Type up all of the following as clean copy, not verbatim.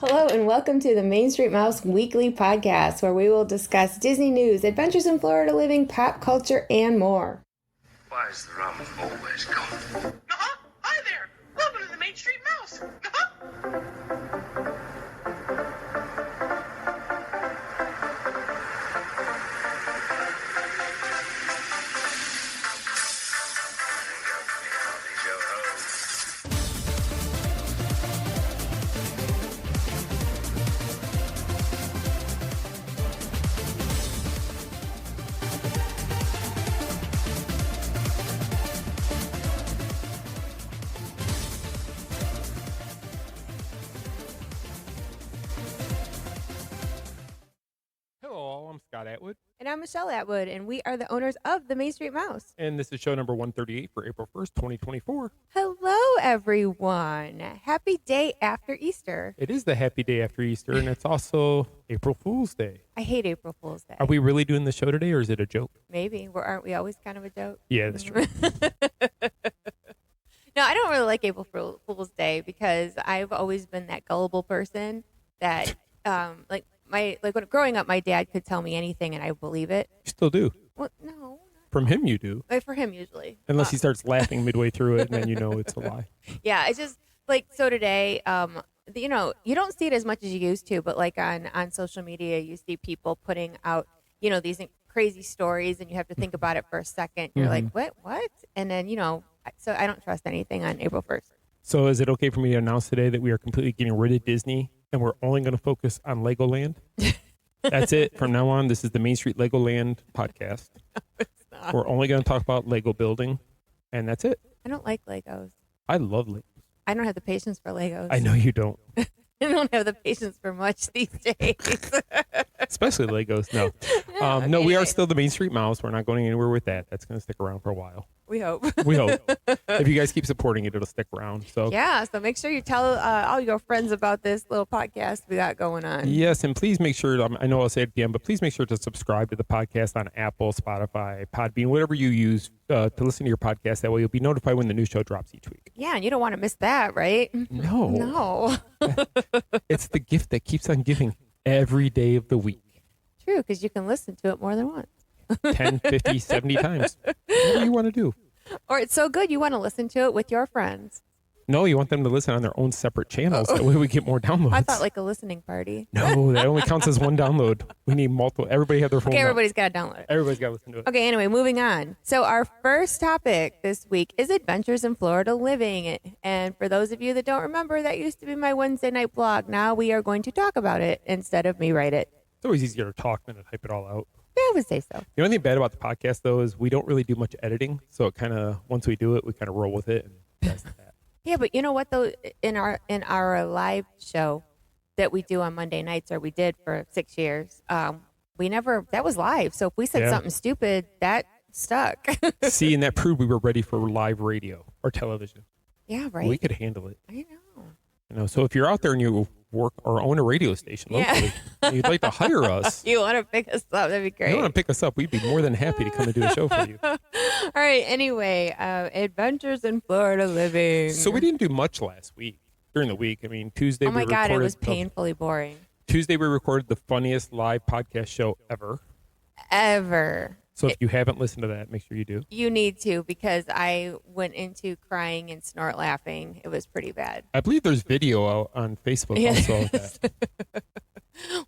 Hello and welcome to the Main Street Mouse Weekly Podcast, where we will discuss Disney news, adventures in Florida living, pop culture, and more. Why is the rum always gone? Hi there! Welcome to the Main Street Mouse! Hello, I'm Scott Atwood, And I'm Michelle Atwood, and we are the owners of the Main Street Mouse. and this is show number 138 for April 1st, 2024. Hello, everyone. Happy day after Easter. It is the happy day after Easter, and it's also April Fool's Day. I hate April Fool's Day. Are we really doing the show today, or is it a joke? Maybe. Aren't we always kind of a joke? Yeah, that's true. No, I don't really like April Fool's Day because I've always been that gullible person that, when growing up, my dad could tell me anything and I would believe it. You still do. Well, no. From him, you do. For him, usually. Unless he starts laughing midway through it, and then you know it's a lie. Yeah, it's just so today, you don't see it as much as you used to, but like on social media, you see people putting out, these crazy stories, and you have to think about it for a second. You're like, what? And then, so I don't trust anything on April 1st. So is it okay for me to announce today that we are completely getting rid of Disney, and we're only going to focus on Legoland? That's it. From now on, this is the Main Street Legoland podcast. No, it's not. We're only going to talk about Lego building, and that's it. I don't like Legos. I love Legos. I don't have the patience for Legos. I know you don't. I don't have the patience for much these days. Especially Legos. No. No, we are still the Main Street Mouse. We're not going anywhere with that. That's going to stick around for a while. We hope. We hope. If you guys keep supporting it, it'll stick around. So Yeah, so make sure you tell all your friends about this little podcast we got going on. yes, and please make sure, I know I'll say it again, but please make sure to subscribe to the podcast on Apple, Spotify, Podbean, whatever you use to listen to your podcast. That way you'll be notified when the new show drops each week. Yeah, and you don't want to miss that, right? No. No. It's the gift that keeps on giving every day of the week. True, because you can listen to it more than once. 10, 50, 70 times. Whatever you want to do. Or it's so good you want to listen to it with your friends. No, you want them to listen on their own separate channels. That way we get more downloads. I thought like a listening party. No, that only counts as one download. We need multiple. Everybody have their phone. Okay, everybody's got to download it. Everybody's got to listen to it. Okay, anyway, moving on. So our first topic this week is adventures in Florida living. And for those of you that don't remember, that used to be my Wednesday night blog. Now we are going to talk about it instead of me write it. It's always easier to talk than to type it all out. Yeah, I would say so. The only thing bad about the podcast, though, is we don't really do much editing. So it kind of, once we do it, we kind of roll with it. And that's that. Yeah, but you know what though? In our live show that we do on Monday nights, or we did for 6 years, that was live. So if we said Yeah. something stupid, that stuck. See, and that proved we were ready for live radio or television. Yeah, right. We could handle it. I know. So if you're out there and you work or own a radio station locally, and you'd like to hire us, You want to pick us up? That'd be if great. you want to pick us up, we'd be more than happy to come and do a show for you. All right. Anyway, adventures in Florida living. So we didn't do much last week. During the week, I mean, Tuesday. Oh my we God, it recorded was painfully boring. Tuesday we recorded the funniest live podcast show ever. Ever. So if you haven't listened to that, make sure you do. You need to, because I went into crying and snort laughing. It was pretty bad. I believe there's video out on Facebook also of that.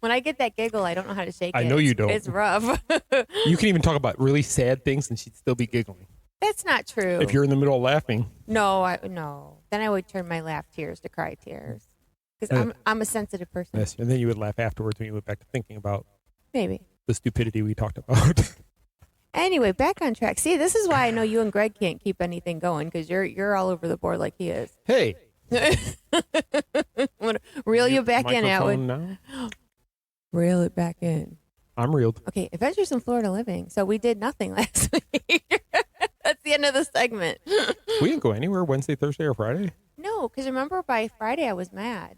When I get that giggle, I don't know how to shake it. I know you don't. It's rough. You can even talk about really sad things and she'd still be giggling. That's not true. If you're in the middle of laughing. No. Then I would turn my laugh tears to cry tears. Because I'm a sensitive person. Yes, and then you would laugh afterwards when you went back to thinking about Maybe. the stupidity we talked about. Anyway, back on track. See, this is why I know you and Greg can't keep anything going, because you're all over the board like he is. Hey. I'm gonna reel you back in, Atwood. Now? Reel it back in. I'm reeled. Okay, adventures in Florida living. So we did nothing last week. That's the end of the segment. We didn't go anywhere Wednesday, Thursday, or Friday. No, because remember by Friday I was mad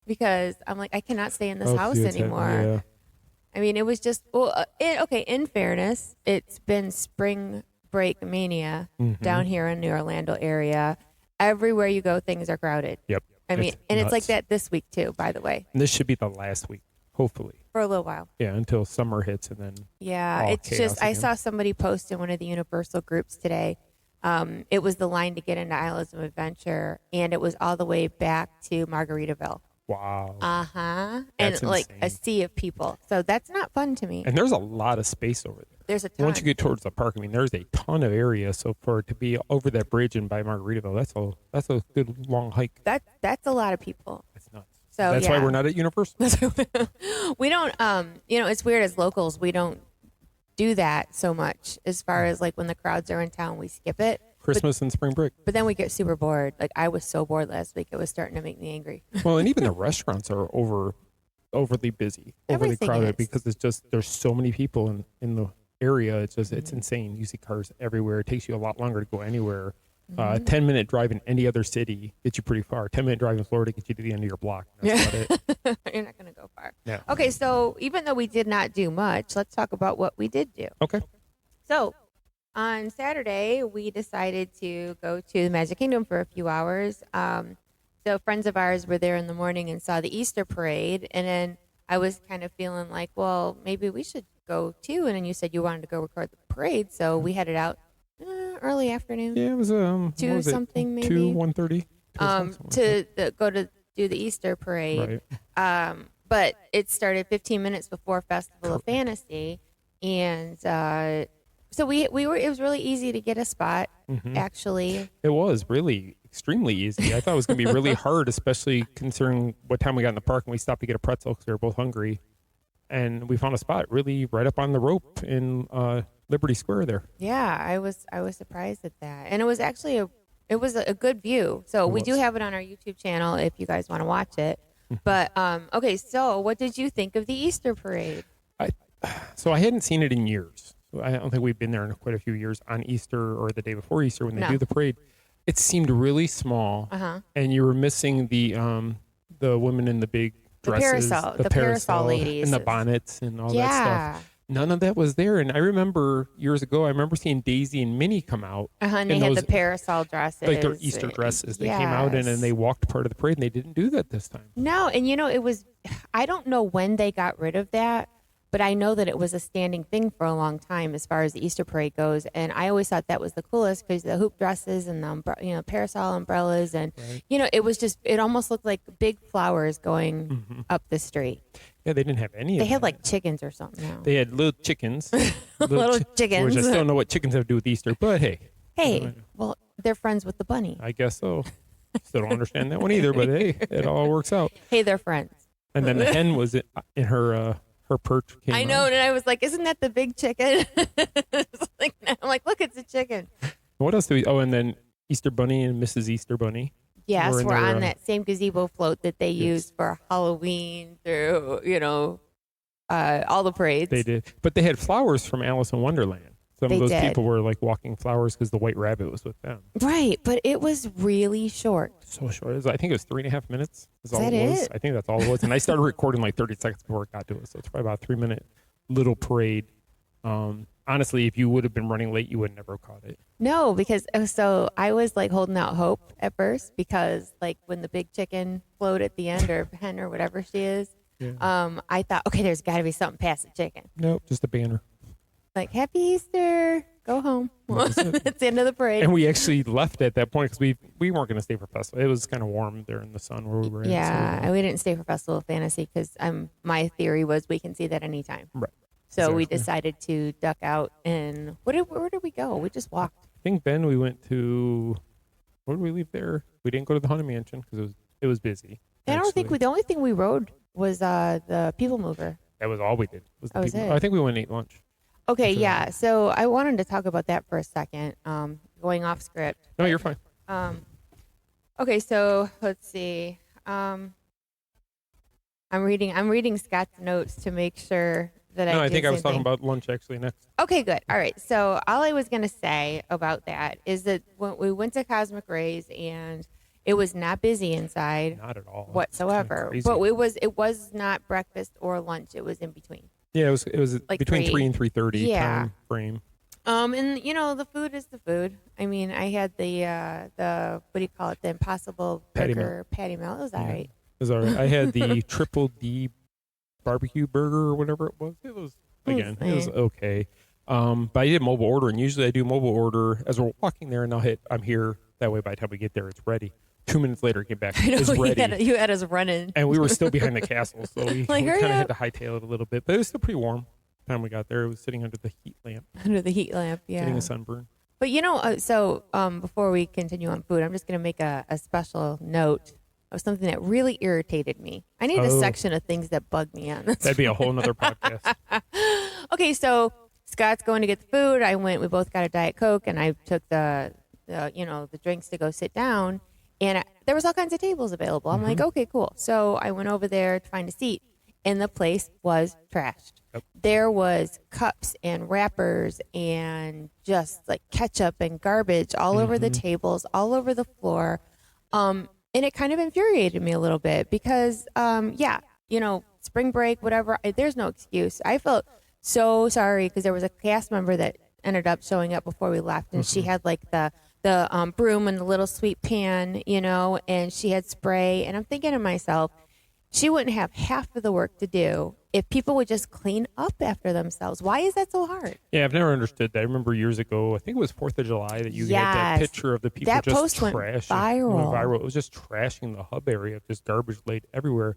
because I'm like, I cannot stay in this Oh, house see, it's anymore. yeah. I mean, it was just, in fairness, it's been spring break mania Mhm. down here in the Orlando area. Everywhere you go, things are crowded. Yep. I mean, and it's like nuts. that this week too, by the way, And this should be the last week, hopefully. for a little while. Yeah, until summer hits and then Yeah, all it's chaos just I again. saw somebody post in one of the Universal groups today. It was the line to get into Islands of Adventure, and it was all the way back to Margaritaville. Wow. And That's like a insane. sea of people. So that's not fun to me. And there's a lot of space over there. There's a ton. Once you get towards the park, I mean, there's a ton of area. So for it to be over that bridge and by Margaritaville, that's a good long hike. That's a lot of people. That's nuts. So That's why we're not at Universal. We don't. It's weird as locals. We don't do that so much as far as like when the crowds are in town, we skip it. Christmas and spring break. But then we get super bored. Like I was so bored last week, it was starting to make me angry. Well, and even the restaurants are overly busy, overly Everything crowded is. because it's just there's so many people in the area. It's just it's insane. You see cars everywhere. It takes you a lot longer to go anywhere. 10-minute drive in any other city gets you pretty far. 10-minute drive in Florida gets you to the end of your block. That's about it. You're not going to go far. Yeah. Okay, so even though we did not do much, let's talk about what we did do. Okay. So on Saturday, we decided to go to the Magic Kingdom for a few hours. So friends of ours were there in the morning and saw the Easter parade. And then I was kind of feeling like, well, maybe we should go too. And then you said you wanted to go record the parade. So we headed out early afternoon. Yeah, it was what Two was it? something maybe. 1:30. Go to do the Easter parade. Right. But it started 15 minutes before Festival of Fantasy. And so it was really easy to get a spot, actually. It was really extremely easy. I thought it was going to be really hard, especially considering what time we got in the park and we stopped to get a pretzel because we were both hungry. And we found a spot really right up on the rope in Liberty Square there. Yeah, I was surprised at that. And it was actually a good view. So we do have it on our YouTube channel if you guys want to watch it. But okay, so what did you think of the Easter parade? So I hadn't seen it in years. I don't think we've been there in quite a few years on Easter or the day before Easter when they No. do the parade. It seemed really small, and you were missing the women in the big dresses, the parasol ladies, and the bonnets and all that Yeah. stuff. None of that was there. And I remember years ago, I remember seeing Daisy and Minnie come out. And they in had those- the parasol dresses. like their Easter dresses. They came out and they walked part of the parade, and they didn't do that this time. No, and it was, I don't know when they got rid of that, but I know that it was a standing thing for a long time as far as the Easter parade goes. And I always thought that was the coolest because the hoop dresses and the parasol umbrellas and it was just, it almost looked like big flowers going up the street. Yeah, they didn't have any. They of had that. like chickens or something. Now. They had little chickens. Little chickens. Which I still don't know what chickens have to do with Easter, but hey, Hey, well, they're friends with the bunny. I guess so. Still don't understand that one either, but hey, it all works out. Hey, they're friends. And then the hen was in her perch. Came I know, out. and I was like, "Isn't that the big chicken?" I'm like, "Look, it's a chicken." What else do we? Oh, and then Easter Bunny and Mrs. Easter Bunny. Yes, We're in we're their, on that same gazebo float that they yes. used for Halloween through, all the parades. They did, but they had flowers from Alice in Wonderland. Some They of those did. people were like walking flowers because the White Rabbit was with them. Right, but it was really short. So short. I think it was 3.5 minutes. Is all that it was. it? I think that's all it was. And I started recording like 30 seconds before it got to us. So it's probably about a 3-minute little parade. Honestly, if you would have been running late, you would never have caught it. No, because so I was like holding out hope at first because like when the big chicken float at the end or hen or whatever she is, I thought, okay, there's got to be something past the chicken. Nope, just a banner. Like, Happy Easter, go home. was it. It's the end of the parade. And we actually left at that point because we weren't going to stay for festival. It was kind of warm there in the sun where we were. Yeah, and we didn't stay for Festival of Fantasy because my theory was we can see that anytime. Right. So we Exactly. decided to duck out and where did we go? We just walked. I think Ben, we went to. Where did we leave there? We didn't go to the Haunted Mansion because it was busy. And I don't think actually. the only thing we rode was the People Mover. That was all we did. Was the That was people- it. I think we went and ate lunch. Okay, So- yeah. So I wanted to talk about that for a second. Going off script. No, you're fine. Okay, so let's see. I'm reading Scott's notes to make sure that No, I did think I was same talking thing. about lunch actually next. Okay, good. All right. So all I was going to say about that is that when we went to Cosmic Rays and it was not busy inside Not at all. whatsoever, It's kinda but it was not breakfast or lunch. It was in between. Yeah, it was Like between 3. 3 and 3:30 Yeah. time frame. And the food is the food. I mean, I had the what do you call it? The Impossible Patty Burger patty melt. It was all right. It was all right. I had the Triple D barbecue burger or whatever it was. It was okay. But I did mobile order, and usually I do mobile order as we're walking there, and I'm here. That way, by the time we get there, it's ready. 2 minutes later, get back. I know, It's ready. you had us running. And we were still behind the castle, so we Like, kind hurry of had up. to hightail it a little bit. But it was still pretty warm. By the time we got there, it was sitting under the heat lamp, Under the heat lamp, getting yeah. a sunburn. But before we continue on food, I'm just going to make a special note of something that really irritated me. I need a section of things that bug me on this. That'd be a whole nother podcast. Okay, so Scott's going to get the food. We both got a Diet Coke, and I took the drinks to go sit down. And there was all kinds of tables available. I'm like, okay, cool. So I went over there to find a seat, and the place was trashed. Yep. There was cups and wrappers and just like ketchup and garbage all over the tables, all over the floor. And it kind of infuriated me a little bit because, spring break, whatever, there's no excuse. I felt so sorry because there was a cast member that ended up showing up before we left, and she had like the broom and the little sweet pan, and she had spray. And I'm thinking to myself, she wouldn't have half of the work to do if people would just clean up after themselves. Why is that so hard? Yeah, I've never understood that. I remember years ago, I think it was 4th of July, that you had that Yes. picture of the people That just post went viral. It was just trashing the hub area, just garbage laid everywhere.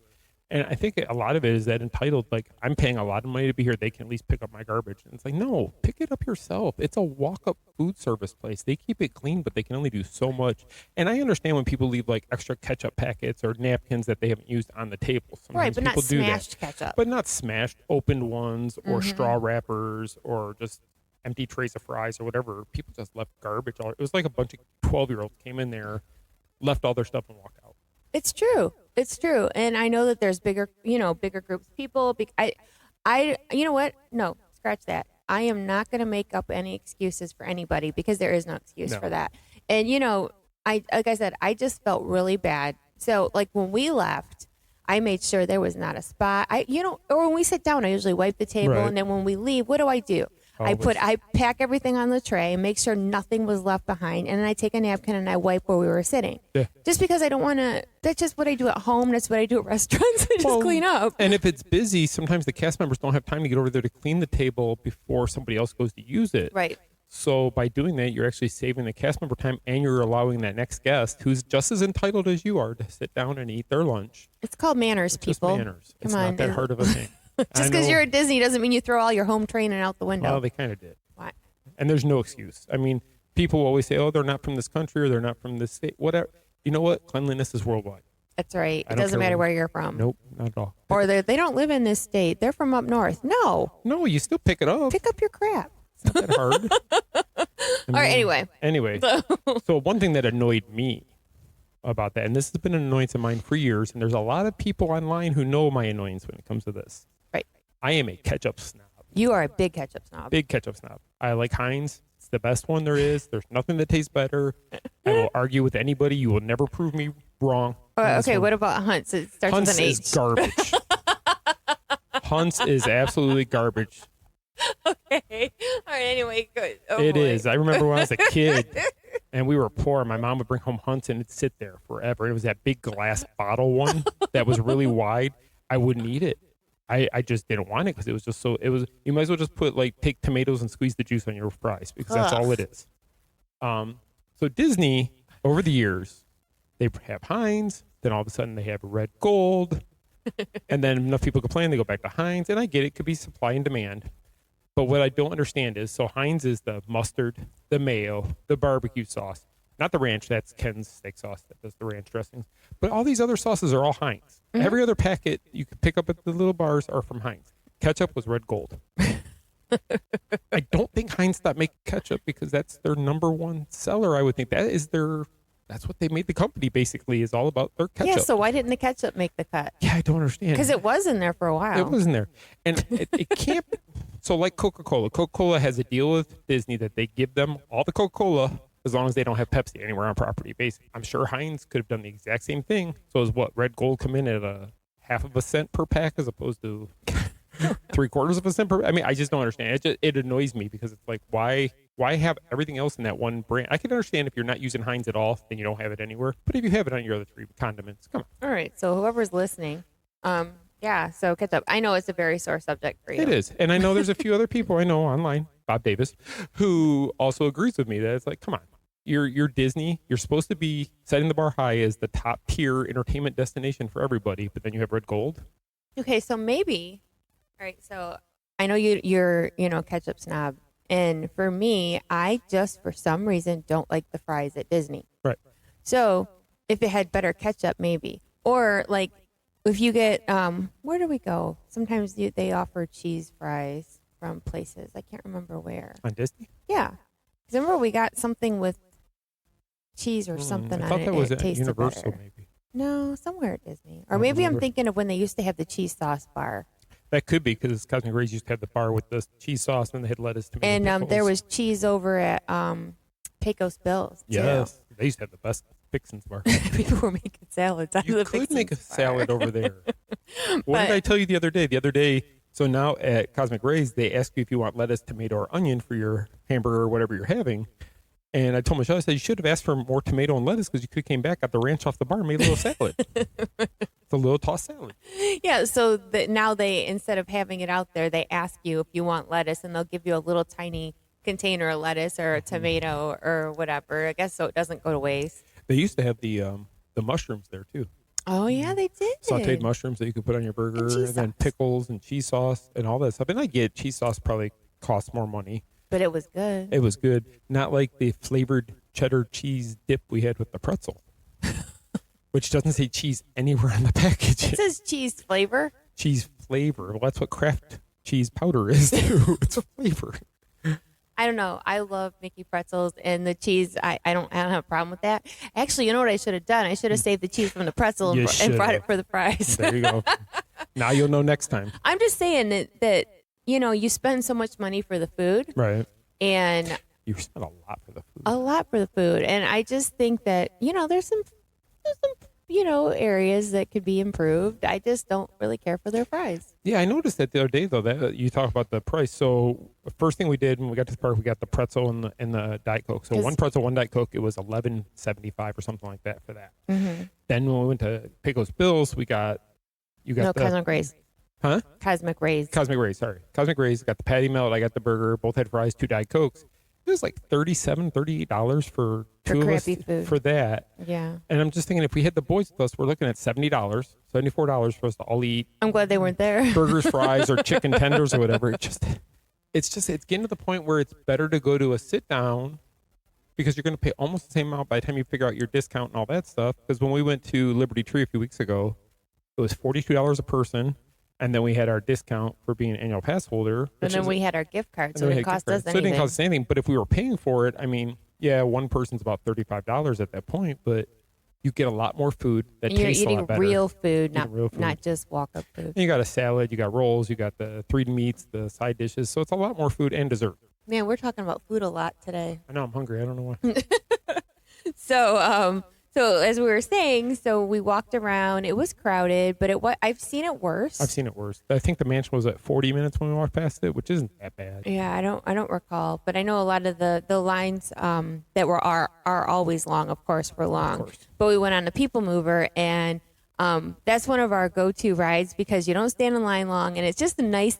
And I think a lot of it is that entitled, like, I'm paying a lot of money to be here. They can at least pick up my garbage. And it's like, no, pick it up yourself. It's a walk-up food service place. They keep it clean, but they can only do so much. And I understand when people leave, like, extra ketchup packets or napkins that they haven't used on the table. Sometimes Right, but not people do that. smashed ketchup. But not smashed, opened ones or straw wrappers or just empty trays of fries or whatever. People just left garbage. It was like a bunch of 12-year-olds came in there, left all their stuff, and walked out. It's true. It's true. And I know that there's bigger groups of people. You know what? No, scratch that. I am not going to make up any excuses for anybody because there is no excuse for that. And, like I said, I just felt really bad. So, like, when we left, I made sure there was not a spot. Or when we sit down, I usually wipe the table. Right. And then when we leave, what do? I pack everything on the tray and make sure nothing was left behind. And then I take a napkin and I wipe where we were sitting. Yeah. Just because I don't want to, that's just what I do at home. That's what I do at restaurants. I just clean up. And if it's busy, sometimes the cast members don't have time to get over there to clean the table before somebody else goes to use it. Right. So by doing that, you're actually saving the cast member time, and you're allowing that next guest, who's just as entitled as you are, to sit down and eat their lunch. It's called manners, It's just people. manners. It's Come on. not that hard of a thing. Just because you're at Disney doesn't mean you throw all your home training out the window. Well, they kind of did. What? And there's no excuse. I mean, people always say, oh, they're not from this country or they're not from this state. Whatever. You know what? Cleanliness is worldwide. That's right. I It don't doesn't care matter where- where you're from. Nope, not at all. Or they don't live in this state. They're from up north. No. No, you still pick it up. Pick up your crap. It's not that hard. All right, anyway. Anyway, so one thing that annoyed me about that, and this has been an annoyance of mine for years, and there's a lot of people online who know my annoyance when it comes to this. Right. I am a ketchup snob. You are a big ketchup snob. Big ketchup snob. I like Heinz. It's the best one there is. There's nothing that tastes better. I will argue with anybody. You will never prove me wrong. on this Okay, one. what about Hunt's? It starts Hunt's with an H. is garbage. Hunt's is absolutely garbage. Okay. All right, anyway, good. Oh, It boy. is. I remember when I was a kid and we were poor. My mom would bring home Hunt's and it'd sit there forever. It was that big glass bottle one that was really wide. I wouldn't eat it. I just didn't want it because it was just you might as well just take tomatoes and squeeze the juice on your fries because that's all it is. So Disney, over the years, they have Heinz, then all of a sudden they have Red Gold, and then enough people complain, they go back to Heinz, and I get it could be supply and demand. But what I don't understand is, so Heinz is the mustard, the mayo, the barbecue sauce. Not the ranch, that's Ken's steak sauce that does the ranch dressings. But all these other sauces are all Heinz. Mm-hmm. Every other packet you can pick up at the little bars are from Heinz. Ketchup was Red Gold. I don't think Heinz stopped making ketchup because that's their number one seller. I would think that's what they made the company basically, is all about their ketchup. Yeah, so why didn't the ketchup make the cut? Yeah, I don't understand. Because it was in there for a while. It wasn't there. And it can't be. So like Coca-Cola. Coca-Cola has a deal with Disney that they give them all the Coca-Cola as long as they don't have Pepsi anywhere on property. Basically, I'm sure Heinz could have done the exact same thing. So is what Red Gold come in at a half of a cent per pack as opposed to 3/4 of a cent per. I mean, I just don't understand. It annoys me because it's like, why have everything else in that one brand? I can understand if you're not using Heinz at all, then you don't have it anywhere. But if you have it on your other 3 condiments, come on. All right. So whoever's listening, yeah. So ketchup. I know it's a very sore subject for you. It is, and I know there's a few other people I know online, Bob Davis, who also agrees with me that it's like, come on. You're Disney. You're supposed to be setting the bar high as the top tier entertainment destination for everybody, but then you have Red Gold. Okay, so maybe. All right, so I know you're ketchup snob, and for me, I just for some reason don't like the fries at Disney. Right. So if it had better ketchup, maybe, or like if you get where do we go? Sometimes they offer cheese fries from places. I can't remember where. On Disney? Yeah, 'cause remember we got something with cheese or something I on thought it. that was It at tasted Universal, better. maybe. No, somewhere at Disney. Or don't maybe I'm remember. thinking of when they used to have the cheese sauce bar. That could be because Cosmic Rays used to have the bar with the cheese sauce, and they had lettuce, tomato, And pickles. there was cheese over at Pecos Bill's, too. Yes, they used to have the best fixins bar. People were making salads out You of the could make a Fixins bar. salad over there. What did I tell you the other day? The other day, so now at Cosmic Rays, they ask you if you want lettuce, tomato, or onion for your hamburger or whatever you're having. And I told Michelle, I said, you should have asked for more tomato and lettuce because you could have came back, got the ranch off the bar, and made a little salad. It's a little tossed salad. Yeah, so now they, instead of having it out there, they ask you if you want lettuce, and they'll give you a little tiny container of lettuce or a tomato or whatever, I guess, so it doesn't go to waste. They used to have the mushrooms there, too. Oh, yeah, they did. Sauteed mushrooms that you could put on your burger, And and, cheese then sauce. pickles and cheese sauce and all that stuff. And I get cheese sauce probably costs more money. But it was good. It was good. Not like the flavored cheddar cheese dip we had with the pretzel, which doesn't say cheese anywhere on the package. It says cheese flavor. Cheese flavor. Well, that's what Kraft cheese powder is, too. It's a flavor. I don't know. I love Mickey pretzels and the cheese. I don't have a problem with that. Actually, you know what I should have done? I should have saved the cheese from the pretzel You and brought should've. it for the fries. There you go. Now you'll know next time. I'm just saying that you spend so much money for the food Right. and You spent a lot for the food. a lot for the food, and I just think that there's some areas that could be improved. I just don't really care for their fries. Yeah, I noticed that the other day, though, that you talk about the price. So the first thing we did when we got to the park, we got the pretzel and the Diet Coke. So 'Cause- one pretzel, one Diet Coke, it was $11.75 or something like that for that. Mm-hmm. Then when we went to Pecos Bills, you got No, the Cosmic Rays. Huh? Cosmic Rays. Cosmic Rays, sorry. Cosmic Rays got the patty melt. I got the burger. Both had fries, 2 Diet Cokes. It was like $37, $38 for two of us crappy food. for that. Yeah. And I'm just thinking, if we had the boys with us, we're looking at $70, $74 for us to all eat I'm glad they weren't there. burgers, fries, or chicken tenders or whatever. It's getting to the point where it's better to go to a sit down because you're going to pay almost the same amount by the time you figure out your discount and all that stuff. Because when we went to Liberty Tree a few weeks ago, it was $42 a person. And then we had our discount for being an annual pass holder. And which then is- we had our gift card, and so then it we didn't had cost gift us cards. So it anything. didn't cost us anything. But if we were paying for it, I mean, yeah, one person's about $35 at that point, but you get a lot more food that And you're tastes a eating lot better. real food, Eating real food. not just walk up food. And you got a salad, you got rolls, you got the 3 meats, the side dishes. So it's a lot more food and dessert. Man, we're talking about food a lot today. I know I'm hungry. I don't know why. So as we were saying, so we walked around. It was crowded, but I've seen it worse. I've seen it worse. I think the mansion was at 40 minutes when we walked past it, which isn't that bad. Yeah, I don't recall, but I know a lot of the lines that are always long. Of course, were long. course. But we went on the People Mover, and that's one of our go-to rides because you don't stand in line long, and it's just a nice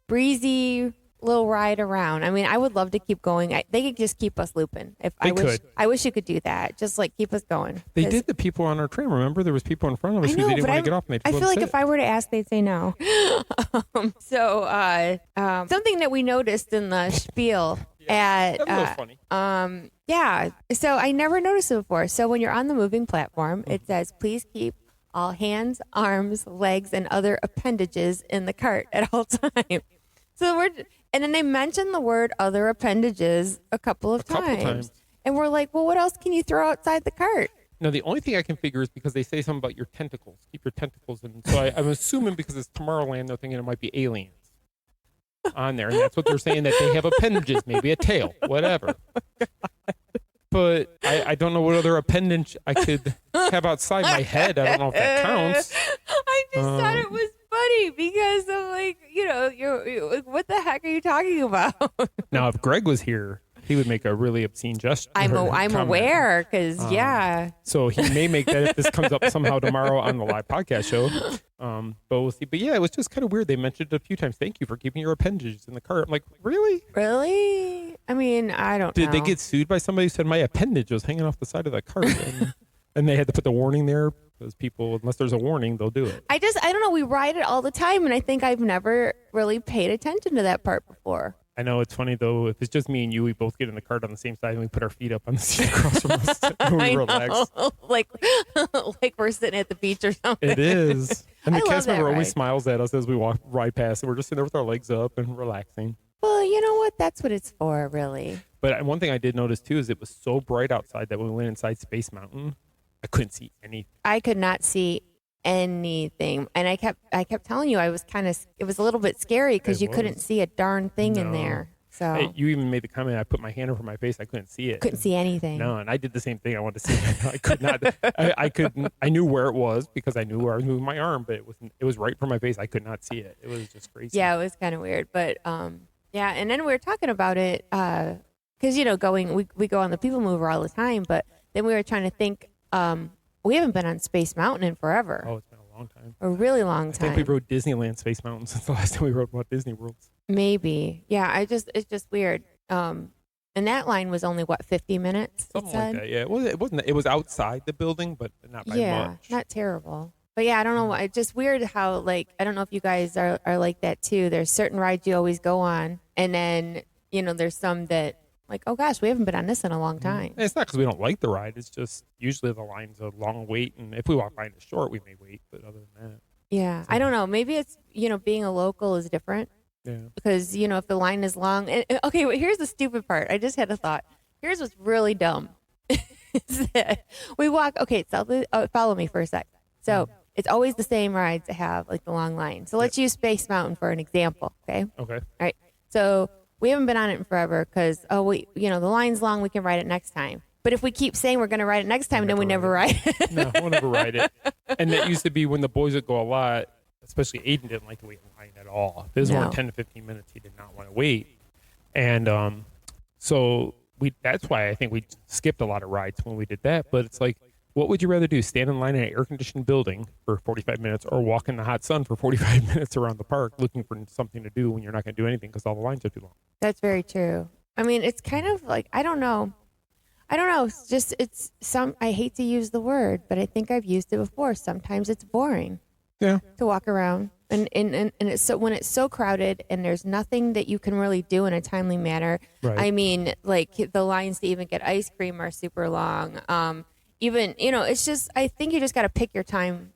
breezy little ride around. I mean, I would love to keep going. They could just keep us looping. I wish you could do that. Just like keep us going. They 'Cause- did the people on our tram. Remember, there was people in front of us I who know, they didn't but want to get off, and they I told feel them like to if I were to ask, they'd say no. Something that we noticed in the spiel at That's a little funny. yeah. So I never noticed it before. So when you're on the moving platform, it says, "Please keep all hands, arms, legs, and other appendages in the cart at all times." And then they mentioned the word "other appendages" a couple of couple times. times. And we're like, well, what else can you throw outside the cart? Now, the only thing I can figure is because they say something about your tentacles. Keep your tentacles in. So I'm assuming because it's Tomorrowland, they're thinking it might be aliens on there. And that's what they're saying, that they have appendages, maybe a tail, whatever. But I don't know what other appendage I could have outside my head. I don't know if that counts. I just thought it was funny because I'm about? Now, if Greg was here, he would make a really obscene gesture. I'm comment. aware because So he may make that if this comes up somehow tomorrow on the live podcast show. But we'll see. But yeah, it was just kind of weird. They mentioned it a few times. Thank you for keeping your appendages in the cart. I'm like, really? Really? I mean, I don't know. Did they get sued by somebody who said my appendage was hanging off the side of the cart? And they had to put the warning there because people, unless there's a warning, they'll do it. I don't know. We ride it all the time, and I think I've never really paid attention to that part before. I know it's funny though. If it's just me and you, we both get in the cart on the same side and we put our feet up on the seat across from us and we relax. like we're sitting at the beach or something. It is. And the I love cast member that always ride. smiles at us as we ride past, and we're just sitting there with our legs up and relaxing. Well, you know what? That's what it's for, really. But one thing I did notice too is it was so bright outside that when we went inside Space Mountain, I couldn't see anything. I could not see anything, and I kept telling you it was a little bit scary because It you couldn't was. see a darn thing in No. there. So Hey, you even made the comment. I put my hand over my face. I couldn't see it. couldn't see anything. No, and I did the same thing. I wanted to see it. I could not. I couldn't. I knew where it was because I knew where I was moving my arm, but it was right for my face. I could not see it. It was just crazy. Yeah, it was kind of weird, but yeah. And then we were talking about it because we go on the People Mover all the time, but then we were trying to think. We haven't been on Space Mountain in forever. Oh, it's been a long time. A really long I time. think we rode Disneyland Space Mountain since the last time we rode Walt Disney World. Maybe. Yeah, it's just weird. And that line was only 50 minutes? it Something like said? that. Yeah, it wasn't. It was outside the building, but not by Yeah, much. not terrible. But yeah, I don't know. It's just weird how, like, I don't know if you guys are like that too. There's certain rides you always go on, and then, there's some that, like, oh gosh, we haven't been on this in a long time. And it's not because we don't like the ride. It's just usually the line's a long wait, and if we walk by and it's short, we may wait. But other than that, Yeah, I don't know. Maybe it's, being a local is different yeah. because, if the line is long. Okay, well, here's the stupid part. I just had a thought. Here's what's really dumb. is that we walk, okay, so follow me for a sec. So it's always the same rides that have, like, the long line. So let's use Space Mountain for an example, okay? Okay. All right. So we haven't been on it in forever because, the line's long. We can ride it next time. But if we keep saying we're going to ride it next time, then we never ride it. No, we'll never ride it. And that used to be when the boys would go a lot, especially Aiden didn't like to wait in line at all. If it was No. only 10 to 15 minutes, he did not want to wait. And so that's why I think we skipped a lot of rides when we did that. But it's like, what would you rather do? Stand in line in an air-conditioned building for 45 minutes or walk in the hot sun for 45 minutes around the park looking for something to do when you're not going to do anything because all the lines are too long? That's very true. I mean, it's kind of like, I don't know. It's just, I hate to use the word, but I think I've used it before. Sometimes it's boring Yeah. to walk around. And it's so, when it's so crowded and there's nothing that you can really do in a timely manner. Right. I mean, like, the lines to even get ice cream are super long. Even, it's just, I think you just got to pick your time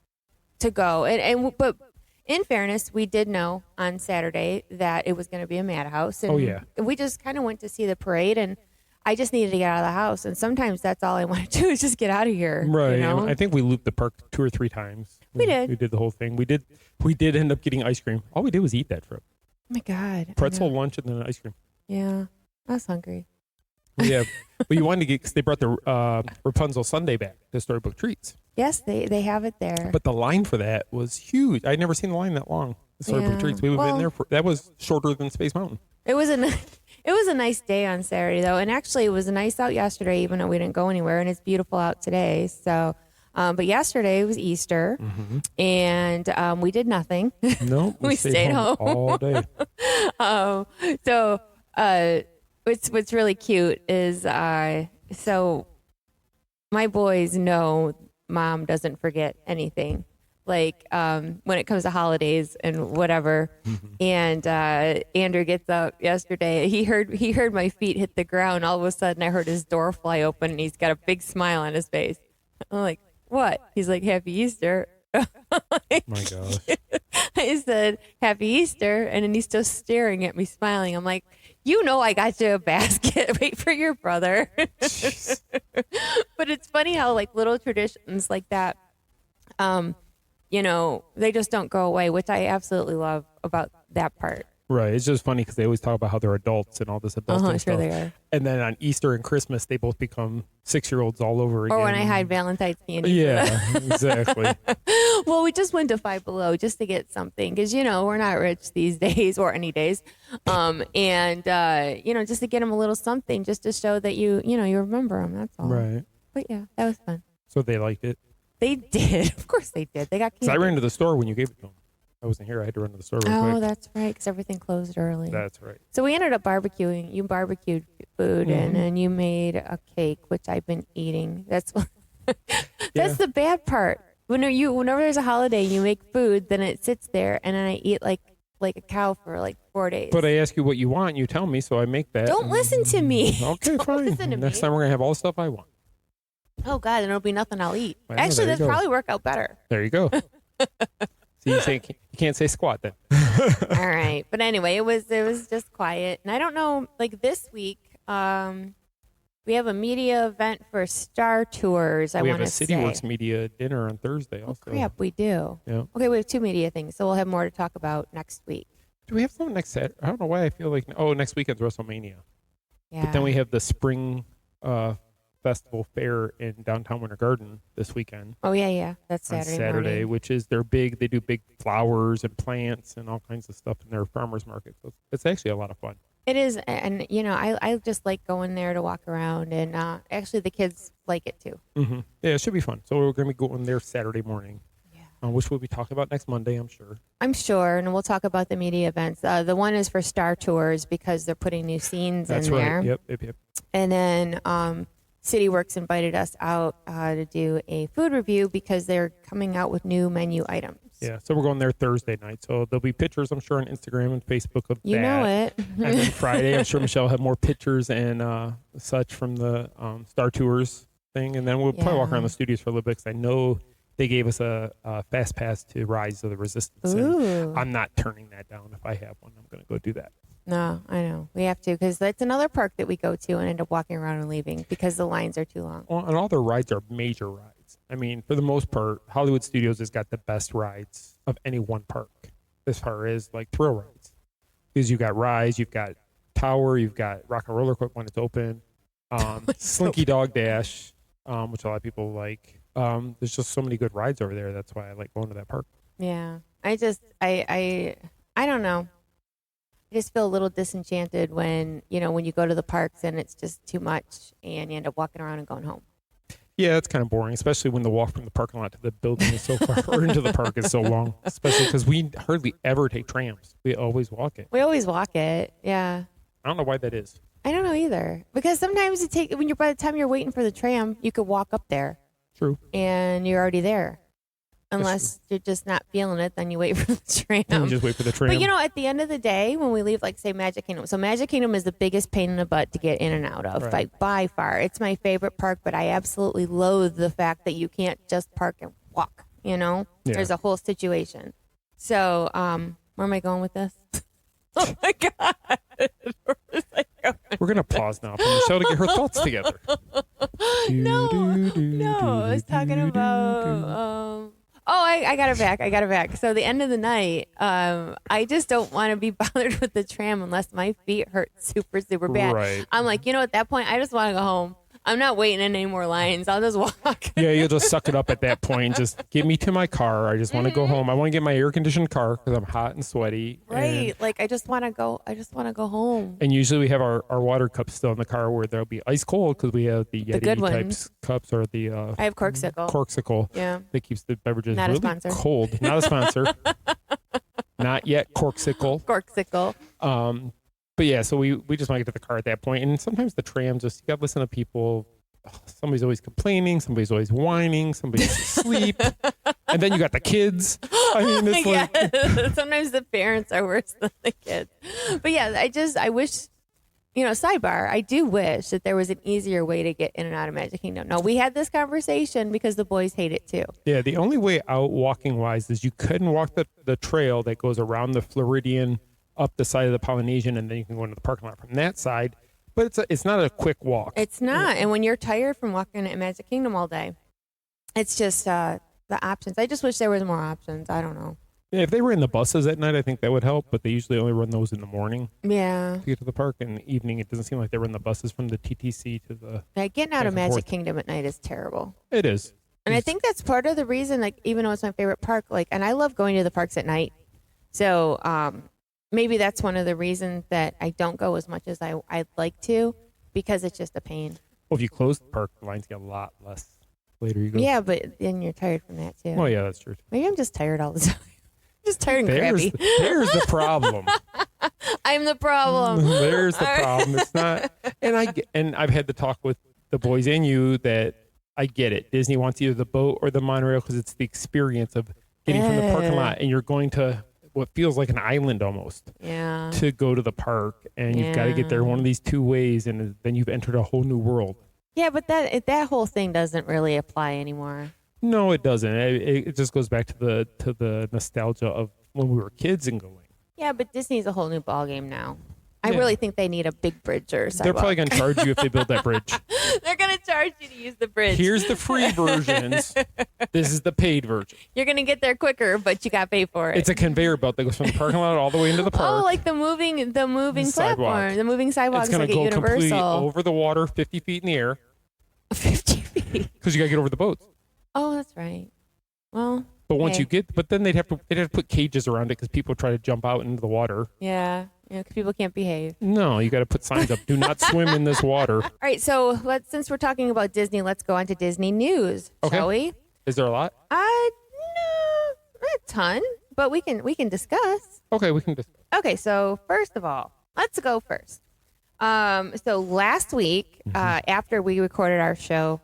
to go. But in fairness, we did know on Saturday that it was going to be a madhouse. And Oh, yeah. we just kind of went to see the parade, and I just needed to get out of the house. And sometimes that's all I want to do is just get out of here. Right. And I think we looped the park 2 or 3 times. We did. We did the whole thing. We did end up getting ice cream. All we did was eat that trip. Oh my God. I Pretzel know. lunch and then ice cream. Yeah. I was hungry. Yeah. But you wanted to get, because they brought the Rapunzel Sundae back to Storybook Treats. Yes, they have it there. But the line for that was huge. I'd never seen the line that long. The Storybook Yeah. Treats. We would have Well- been there for, that was shorter than Space Mountain. It was a nice day on Saturday, though. And actually, it was nice out yesterday, even though we didn't go anywhere. And it's beautiful out today. So, but yesterday was Easter, and we did nothing. No, We stayed home. all day. So what's really cute is so my boys know Mom doesn't forget anything, like when it comes to holidays and whatever. And Andrew gets up yesterday. He heard my feet hit the ground. All of a sudden, I heard his door fly open, and he's got a big smile on his face. I'm like, "What?" He's like, "Happy Easter." My gosh. I said, "Happy Easter," and then he's just staring at me, smiling. I'm like, I got you a basket. Wait for your brother. But it's funny how, like, little traditions like that, they just don't go away, which I absolutely love about that part. Right. It's just funny because they always talk about how they're adults and all this adulting Sure stuff. they are. And then on Easter and Christmas, they both become 6-year-olds all over again. Or when I hide Valentine's candy. Yeah, exactly. Well, we just went to Five Below just to get something because, we're not rich these days or any days. Just to get them a little something just to show that you remember them. That's all. Right. But yeah, that was fun. So they liked it. They did. Of course they did. They got candy. So I ran to the store when you gave it to them. I wasn't here. I had to run to the store real quick. Oh, that's right, because everything closed early. That's right. So we ended up barbecuing. You barbecued food, and then you made a cake, which I've been eating. That's that's the bad part. Whenever there's a holiday, you make food, then it sits there, and then I eat like a cow for like 4 days. But I ask you what you want, you tell me, so I make that. Don't listen to me. Okay, Don't fine. listen to Next me. time we're gonna have all the stuff I want. Oh God, then it'll be nothing I'll eat. Well, Actually, there you that'd go. probably work out better. There you go. So you can't say squat then. All right, but anyway, it was just quiet, and I don't know. Like this week, we have a media event for Star Tours. We I have want a to say. CityWorks media dinner on Thursday Oh also. crap, we do. Yeah. Okay, we have 2 media things, so we'll have more to talk about next week. Do we have something next Saturday? I don't know why I feel like next weekend's WrestleMania. Yeah. But then we have the spring festival fair in downtown Winter Garden this weekend. Oh yeah, that's On Saturday. Saturday, morning. which is they do big flowers and plants and all kinds of stuff in their farmers market. So it's actually a lot of fun. It is, and I just like going there to walk around, and actually the kids like it too. Mm-hmm. Yeah, it should be fun. So we're going to be going there Saturday morning, which we'll be talking about next Monday, I'm sure. I'm sure, and we'll talk about the media events. The one is for Star Tours because they're putting new scenes That's in right. there. Yep. And then CityWorks invited us out to do a food review because they're coming out with new menu items. Yeah, so we're going there Thursday night. So there'll be pictures, I'm sure, on Instagram and Facebook of You that. know it. And then Friday, I'm sure Michelle will have more pictures and such from the Star Tours thing. And then we'll probably walk Yeah. around the studios for a little bit because I know they gave us a fast pass to Rise of the Resistance. Ooh. And I'm not turning that down. If I have one, I'm going to go do that. No, I know. We have to because that's another park that we go to and end up walking around and leaving because the lines are too long. Well, and all their rides are major rides. I mean, for the most part, Hollywood Studios has got the best rides of any one park as far as like thrill rides. Because you've got Rise, you've got Tower, you've got Rock and Roller Coaster when it's open, Slinky Dog Dash, which a lot of people like. There's just so many good rides over there. That's why I like going to that park. Yeah. I don't know. I just feel a little disenchanted when you go to the parks and it's just too much and you end up walking around and going home. Yeah, it's kind of boring, especially when the walk from the parking lot to the building is so far, or into the park is so long, especially because we hardly ever take trams. We always walk it. We always walk it. Yeah. I don't know why that is. I don't know either. Because sometimes by the time you're waiting for the tram, you could walk up there True. and you're already there. Unless you're just not feeling it, then you wait for the tram. And you just wait for the tram. But at the end of the day, when we leave, like say Magic Kingdom, so Magic Kingdom is the biggest pain in the butt to get in and out of, Right. like by far. It's my favorite park, but I absolutely loathe the fact that you can't just park and walk. Yeah. There's a whole situation. So, where am I going with this? Oh my god, where was I going? We're going to pause now for Michelle to get her thoughts together. No, I was talking about. I got it back. So the end of the night, I just don't want to be bothered with the tram unless my feet hurt super, super bad. Right. I'm like, at that point, I just want to go home. I'm not waiting in any more lines. I'll just walk. Yeah, you'll just suck it up at that point. Just get me to my car. I just want to go home. I want to get my air-conditioned car because I'm hot and sweaty. Right. Like, I just want to go home. And usually we have our water cups still in the car where they'll be ice cold because we have the Yeti good types ones. cups or the I have Corksicle. Corksicle Yeah. that keeps the beverages Not a really sponsor. cold. Not a sponsor. Not yet Corksicle. Corksicle. But yeah, so we just want to get to the car at that point. And sometimes the tram you got to listen to people. Somebody's always complaining. Somebody's always whining. Somebody's asleep. And then you got the kids. I mean, it's like... Yes. Sometimes the parents are worse than the kids. But yeah, I wish, sidebar, I do wish that there was an easier way to get in and out of Magic Kingdom. No, we had this conversation because the boys hate it too. Yeah, the only way out walking-wise is you couldn't walk the trail that goes around the Floridian up the side of the Polynesian, and then you can go into the parking lot from that side. But it's not a quick walk. It's not. And when you're tired from walking at Magic Kingdom all day, it's just the options. I just wish there was more options. I don't know. Yeah, if they ran the buses at night, I think that would help, but they usually only run those in the morning Yeah. to get to the park. In the evening, it doesn't seem like they run the buses from the TTC to the... Like, getting out Back of and Magic forth. Kingdom at night is terrible. It is. And I think that's part of the reason, like, even though it's my favorite park, like, and I love going to the parks at night. So maybe that's one of the reasons that I don't go as much as I'd like to, because it's just a pain. Well, if you close the park, the lines get a lot less later you go. Yeah, but then you're tired from that, too. Well, yeah, that's true. Maybe I'm just tired all the time. Just tired and crabby. There's the problem. I'm the problem. There's the problem. It's not, and I've had to talk with the boys and you that I get it. Disney wants either the boat or the monorail because it's the experience of getting from the parking lot, and you're going to what feels like an island almost. Yeah. To go to the park, and you've got to get there one of these two ways, and then you've entered a whole new world. Yeah, but that whole thing doesn't really apply anymore. No, it doesn't. It just goes back to the nostalgia of when we were kids and going. Yeah, but Disney's a whole new ballgame now. I really think they need a big bridge or sidewalk. They're probably going to charge you if they build that bridge. They're going to charge you to use the bridge. Here's the free versions. This is the paid version. You're going to get there quicker, but you got to pay for it. It's a conveyor belt that goes from the parking lot all the way into the park. Oh, like the moving platform, sidewalk. the moving sidewalks It's going like to at go completely Universal. over the water, 50 feet in the air. 50 feet. Because you got to get over the boats. Oh, that's right. Well, But once hey. you get, but then they'd have to put cages around it because people try to jump out into the water. yeah, because people can't behave. No, you got to put signs up. Do not swim in this water. All right, so since we're talking about Disney, let's go on to Disney news, Okay. shall we? Is there a lot? No, not a ton, but we can discuss. Okay, we can just. Okay, so first of all, let's go first. So last week, after we recorded our show,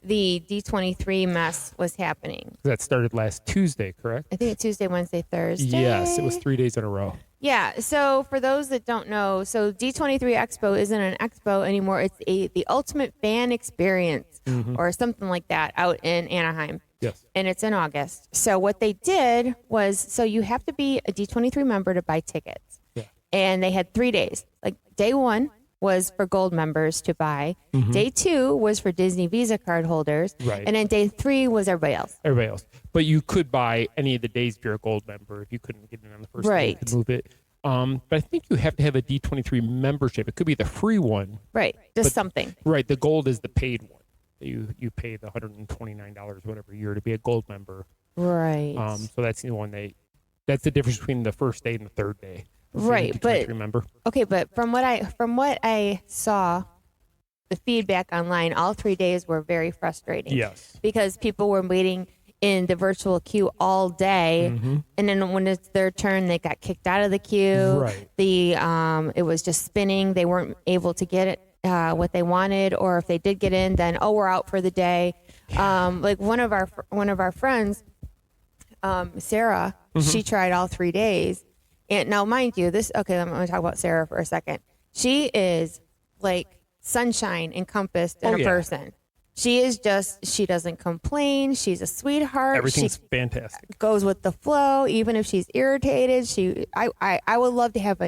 the D23 mess was happening. That started last Tuesday, correct? I think it's Tuesday, Wednesday, Thursday. Yes, it was 3 days in a row. Yeah. So for those that don't know, so D23 Expo isn't an expo anymore. It's the ultimate fan experience or something like that out in Anaheim. Yes. And it's in August. So what they did was, so you have to be a D23 member to buy tickets. Yeah. And they had 3 days. Like day one was for gold members to buy. Day two was for Disney Visa card holders. Right. And then day three was everybody else. Everybody else. But you could buy any of the days if you're a gold member. If you couldn't get in on the first day, you could move it. But I think you have to have a D23 membership. It could be the free one. Right. Just something. Right. The gold is the paid one. You pay the $129 whatever a year to be a gold member. Right. So that's the one that's the difference between the first day and the third day. Right, but remember. Okay, but from what I saw, the feedback online, all 3 days were very frustrating. Yes. Because people were waiting in the virtual queue all day, and then when it's their turn, they got kicked out of the queue. Right. It was just spinning. They weren't able to get it what they wanted, or if they did get in, then we're out for the day. Like one of our friends, Sarah, she tried all 3 days. And now, mind you, I'm going to talk about Sarah for a second. She is like sunshine encompassed in a person. She doesn't complain. She's a sweetheart. Everything's fantastic. Goes with the flow, even if she's irritated. I would love to have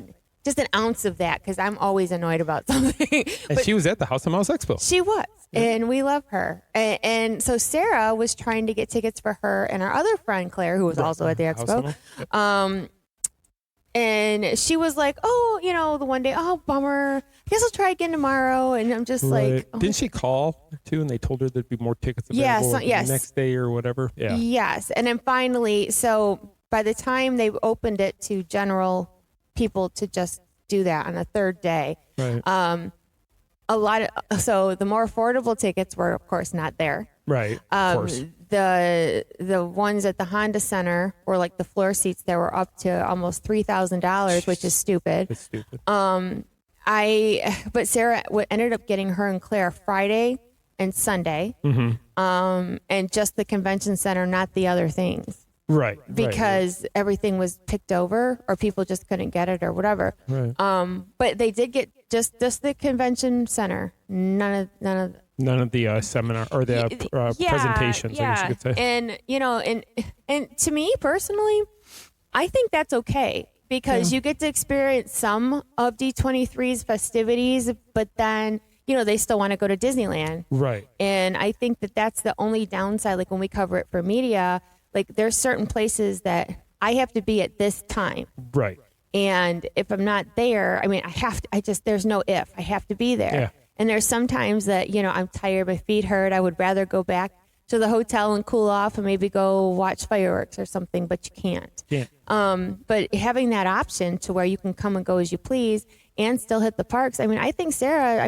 just an ounce of that because I'm always annoyed about something. And she was at the House of Mouse Expo. She was, and we love her. And so Sarah was trying to get tickets for her and our other friend Claire, who was also at the expo. And she was like, the one day, bummer. I guess I'll try again tomorrow. And I'm just like, Didn't she call too? And they told her there'd be more tickets available the next day or whatever. Yeah. Yes. And then finally, so by the time they opened it to general people to just do that on the third day, Right. so the more affordable tickets were, of course, not there. Right. Of course. The ones at the Honda Center were like the floor seats that were up to almost $3,000, which is stupid. It's stupid. But Sarah ended up getting her and Claire Friday and Sunday, and just the convention center, not the other things. Right. Because everything was picked over, or people just couldn't get it, or whatever. Right. But they did get just the convention center. None of the seminar or the presentations, I guess you could say. And to me personally, I think that's okay because you get to experience some of D23's festivities, but then they still want to go to Disneyland. Right. And I think that that's the only downside. Like when we cover it for media, like there's certain places that I have to be at this time. Right. And if I'm not there, I mean, there's no if. I have to be there. Yeah. And there's sometimes that, I'm tired, my feet hurt. I would rather go back to the hotel and cool off and maybe go watch fireworks or something, but you can't. Yeah. But having that option to where you can come and go as you please and still hit the parks. I mean, I think Sarah,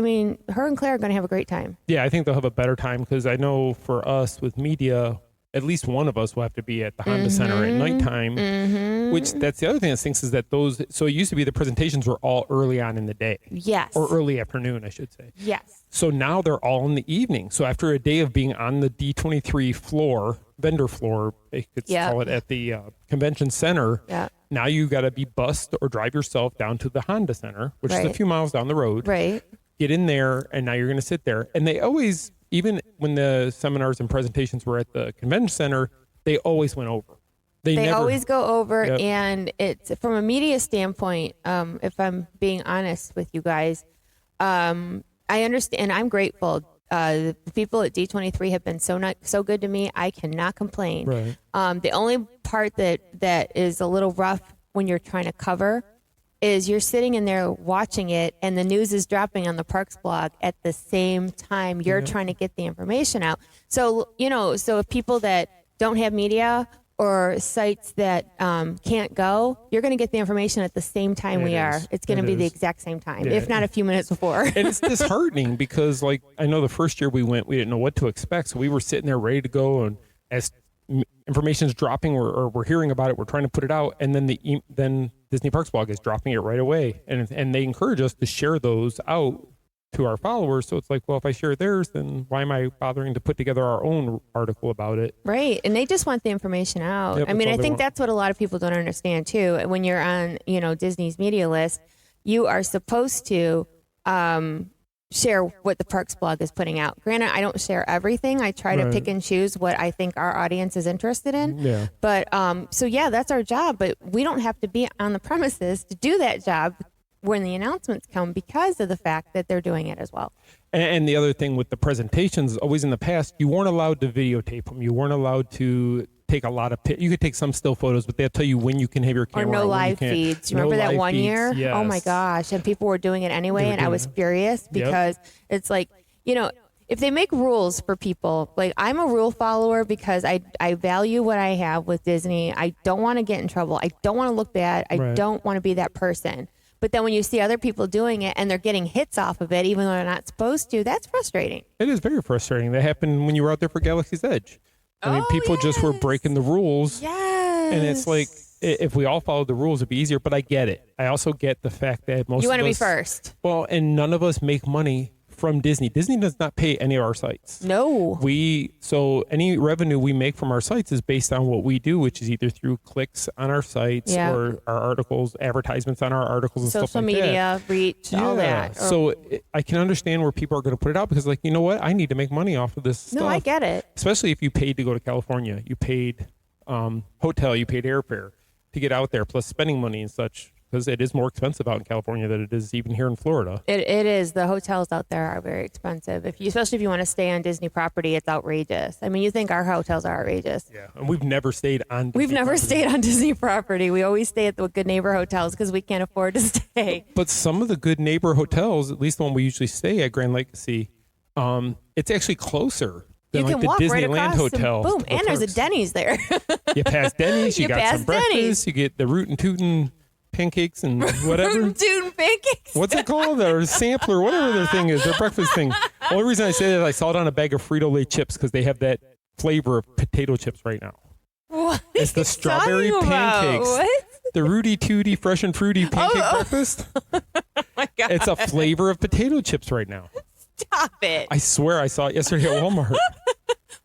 her and Claire are going to have a great time. Yeah, I think they'll have a better time because I know for us with media, at least one of us will have to be at the Honda Center at nighttime, which that's the other thing that stinks is that so it used to be the presentations were all early on in the day. Yes. Or early afternoon, I should say. Yes. So now they're all in the evening. So after a day of being on the D23 floor, vendor floor, they could call it at the convention center, now you got to be bused or drive yourself down to the Honda Center, which is a few miles down the road. Right. Get in there, and now you're going to sit there. And they always, even when the seminars and presentations were at the convention center, they always went over. They never, always go over, and it's from a media standpoint. If I'm being honest with you guys, I understand. I'm grateful. The people at D23 have been so good to me. I cannot complain. Right. The only part that is a little rough when you're trying to cover is you're sitting in there watching it, and the news is dropping on the Parks blog at the same time you're trying to get the information out. So, so if people that don't have media or sites that can't go, you're going to get the information at the same time we are. It's going to be the exact same time, if not a few minutes before. And it's disheartening because, like, I know the first year we went, we didn't know what to expect. So we were sitting there ready to go, and as information is dropping or we're hearing about it, we're trying to put it out, and then then Disney Parks blog is dropping it right away, and they encourage us to share those out to our followers. So it's like, well, if I share theirs, then why am I bothering to put together our own article about it? Right. And they just want the information out. Yep, I think that's what a lot of people don't understand too. When you're on, Disney's media list, you are supposed to share what the Parks blog is putting out. Granted, I don't share everything. I try to pick and choose what I think our audience is interested in. Yeah. But that's our job. But we don't have to be on the premises to do that job when the announcements come because of the fact that they're doing it as well. And the other thing with the presentations, always in the past, you weren't allowed to videotape them. You weren't allowed to take a lot of you could take some still photos, but they'll tell you when you can have your camera. Or no live feeds. Remember that one year? Yes. Oh my gosh. And people were doing it anyway, and I was furious because it's like, if they make rules for people, like I'm a rule follower because I value what I have with Disney. I don't want to get in trouble. I don't want to look bad. I don't want to be that person. But then when you see other people doing it and they're getting hits off of it, even though they're not supposed to, that's frustrating. It is very frustrating. That happened when you were out there for Galaxy's Edge. I mean, people just were breaking the rules. Yes. And it's like, if we all followed the rules, it'd be easier. But I get it. I also get the fact that most of us... You want to be first. Well, and none of us make money from Disney. Disney does not pay any of our sites. No. So any revenue we make from our sites is based on what we do, which is either through clicks on our sites or our articles, advertisements on our articles and stuff like that. Social media, reach, all that. So I can understand where people are going to put it out because, like, you know what? I need to make money off of this stuff. No, I get it. Especially if you paid to go to California. You paid hotel, you paid airfare to get out there, plus spending money and such. Because it is more expensive out in California than it is even here in Florida. It is. The hotels out there are very expensive. Especially if you want to stay on Disney property, it's outrageous. I mean, you think our hotels are outrageous. Yeah, and we've never stayed on Disney We've never property. stayed on Disney property. We always stay at the Good Neighbor hotels because we can't afford to stay. But some of the Good Neighbor hotels, at least the one we usually stay at, Grand Legacy, it's actually closer than you like can the walk Disneyland right across hotel. Boom, and there's a Denny's there. You pass Denny's, you got pass some breakfast, Denny's. you get the Rootin' Tootin' pancakes and whatever. Rootin' pancakes. What's it called? Or sampler, whatever their thing is, their breakfast thing. The only reason I say that, I saw it on a bag of Frito-Lay chips because they have that flavor of potato chips right now. What? It's the strawberry talking about? pancakes. What? The Rudy Tooty Fresh and Fruity pancake breakfast. Oh my God. It's a flavor of potato chips right now. Stop it. I swear I saw it yesterday at Walmart.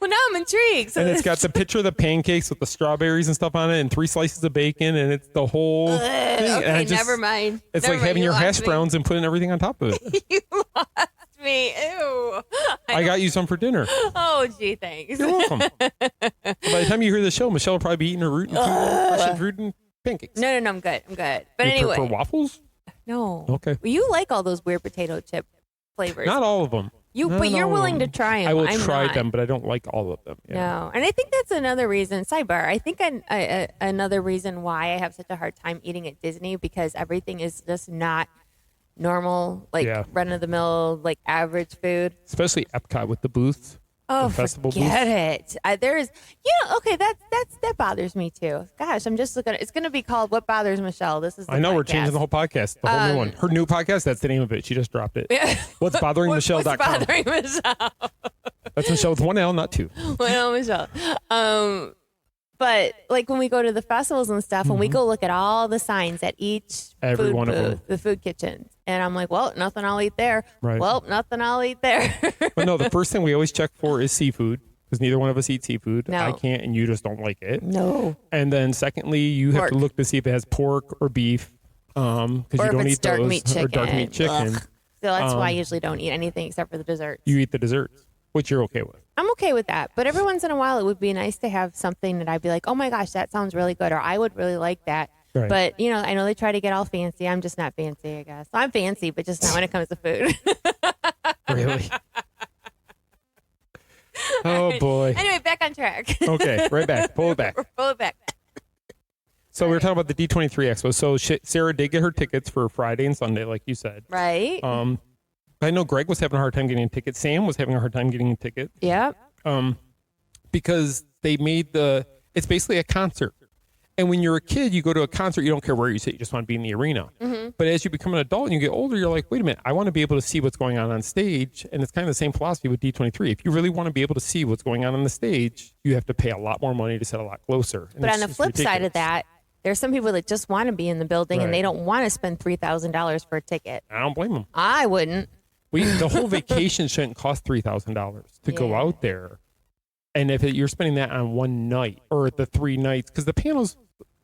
Well, now I'm intrigued. So And it's got the picture of the pancakes with the strawberries and stuff on it and 3 slices of bacon, and it's the whole thing. And okay, I just- never mind. It's Never like mind. having You your hash lost me. browns and putting everything on top of it. You lost me. Ew. I got you some for dinner. Oh, gee, thanks. You're welcome. By the time you hear the show, Michelle will probably be eating her root and fresh and fruit and pancakes. No, I'm good. I'm good. But You anyway. prefer waffles? No. Okay. Well, you like all those weird potato chip flavors. Not all of them. But you're willing to try them. I will I'm try not. them, but I don't like all of them. Yeah. No, and I think that's another reason. Sidebar. I think another reason why I have such a hard time eating at Disney because everything is just not normal, like run of the mill, like average food. Especially Epcot with the booths. Oh, the festival forget booths. it. There's, okay, that bothers me too. Gosh, I'm just looking. It's going to be called "What Bothers Michelle." This is. I know we're changing the whole podcast, the whole new one. Her new podcast. That's the name of it. She just dropped it. What's bothering Michelle.com. What's bothering Michelle? That's Michelle with one L, not two. Well, Michelle. But like when we go to the festivals and stuff, and we go look at all the signs at each Every food one of booth, them. the food kitchens, and I'm like, well, nothing I'll eat there. Right. Well, nothing I'll eat there. But no, the first thing we always check for is seafood because neither one of us eat seafood. No. I can't, and you just don't like it. No. And then secondly, you have to Pork. look to see if it has pork or beef because you Or if don't it's eat dark those meat chicken. or dark meat chicken. Ugh. So that's why I usually don't eat anything except for the desserts. You eat the desserts, which you're okay with. I'm okay with that. But every once in a while, it would be nice to have something that I'd be like, oh my gosh, that sounds really good. Or I would really like that. Right. But, I know they try to get all fancy. I'm just not fancy, I guess. I'm fancy, but just not when it comes to food. Really? Oh, boy. Anyway, back on track. Okay, right back. Pull it back. Pull it back. So we were talking about the D23 Expo. So Sarah did get her tickets for Friday and Sunday, like you said. Right. I know Greg was having a hard time getting a ticket. Sam was having a hard time getting a ticket. Yeah. Because they made it's basically a concert. And when you're a kid, you go to a concert, you don't care where you sit, you just want to be in the arena. Mm-hmm. But as you become an adult and you get older, you're like, wait a minute, I want to be able to see what's going on stage. And it's kind of the same philosophy with D23. If you really want to be able to see what's going on the stage, you have to pay a lot more money to sit a lot closer. And But it's on the just flip side of ridiculous. that, there's some people that just want to be in the building and Right. they don't want to spend $3,000 for a ticket. I don't blame them. I wouldn't. The whole vacation shouldn't cost $3,000 to go Yeah. out there. And if you're spending that on one night or the 3 nights, because the panels,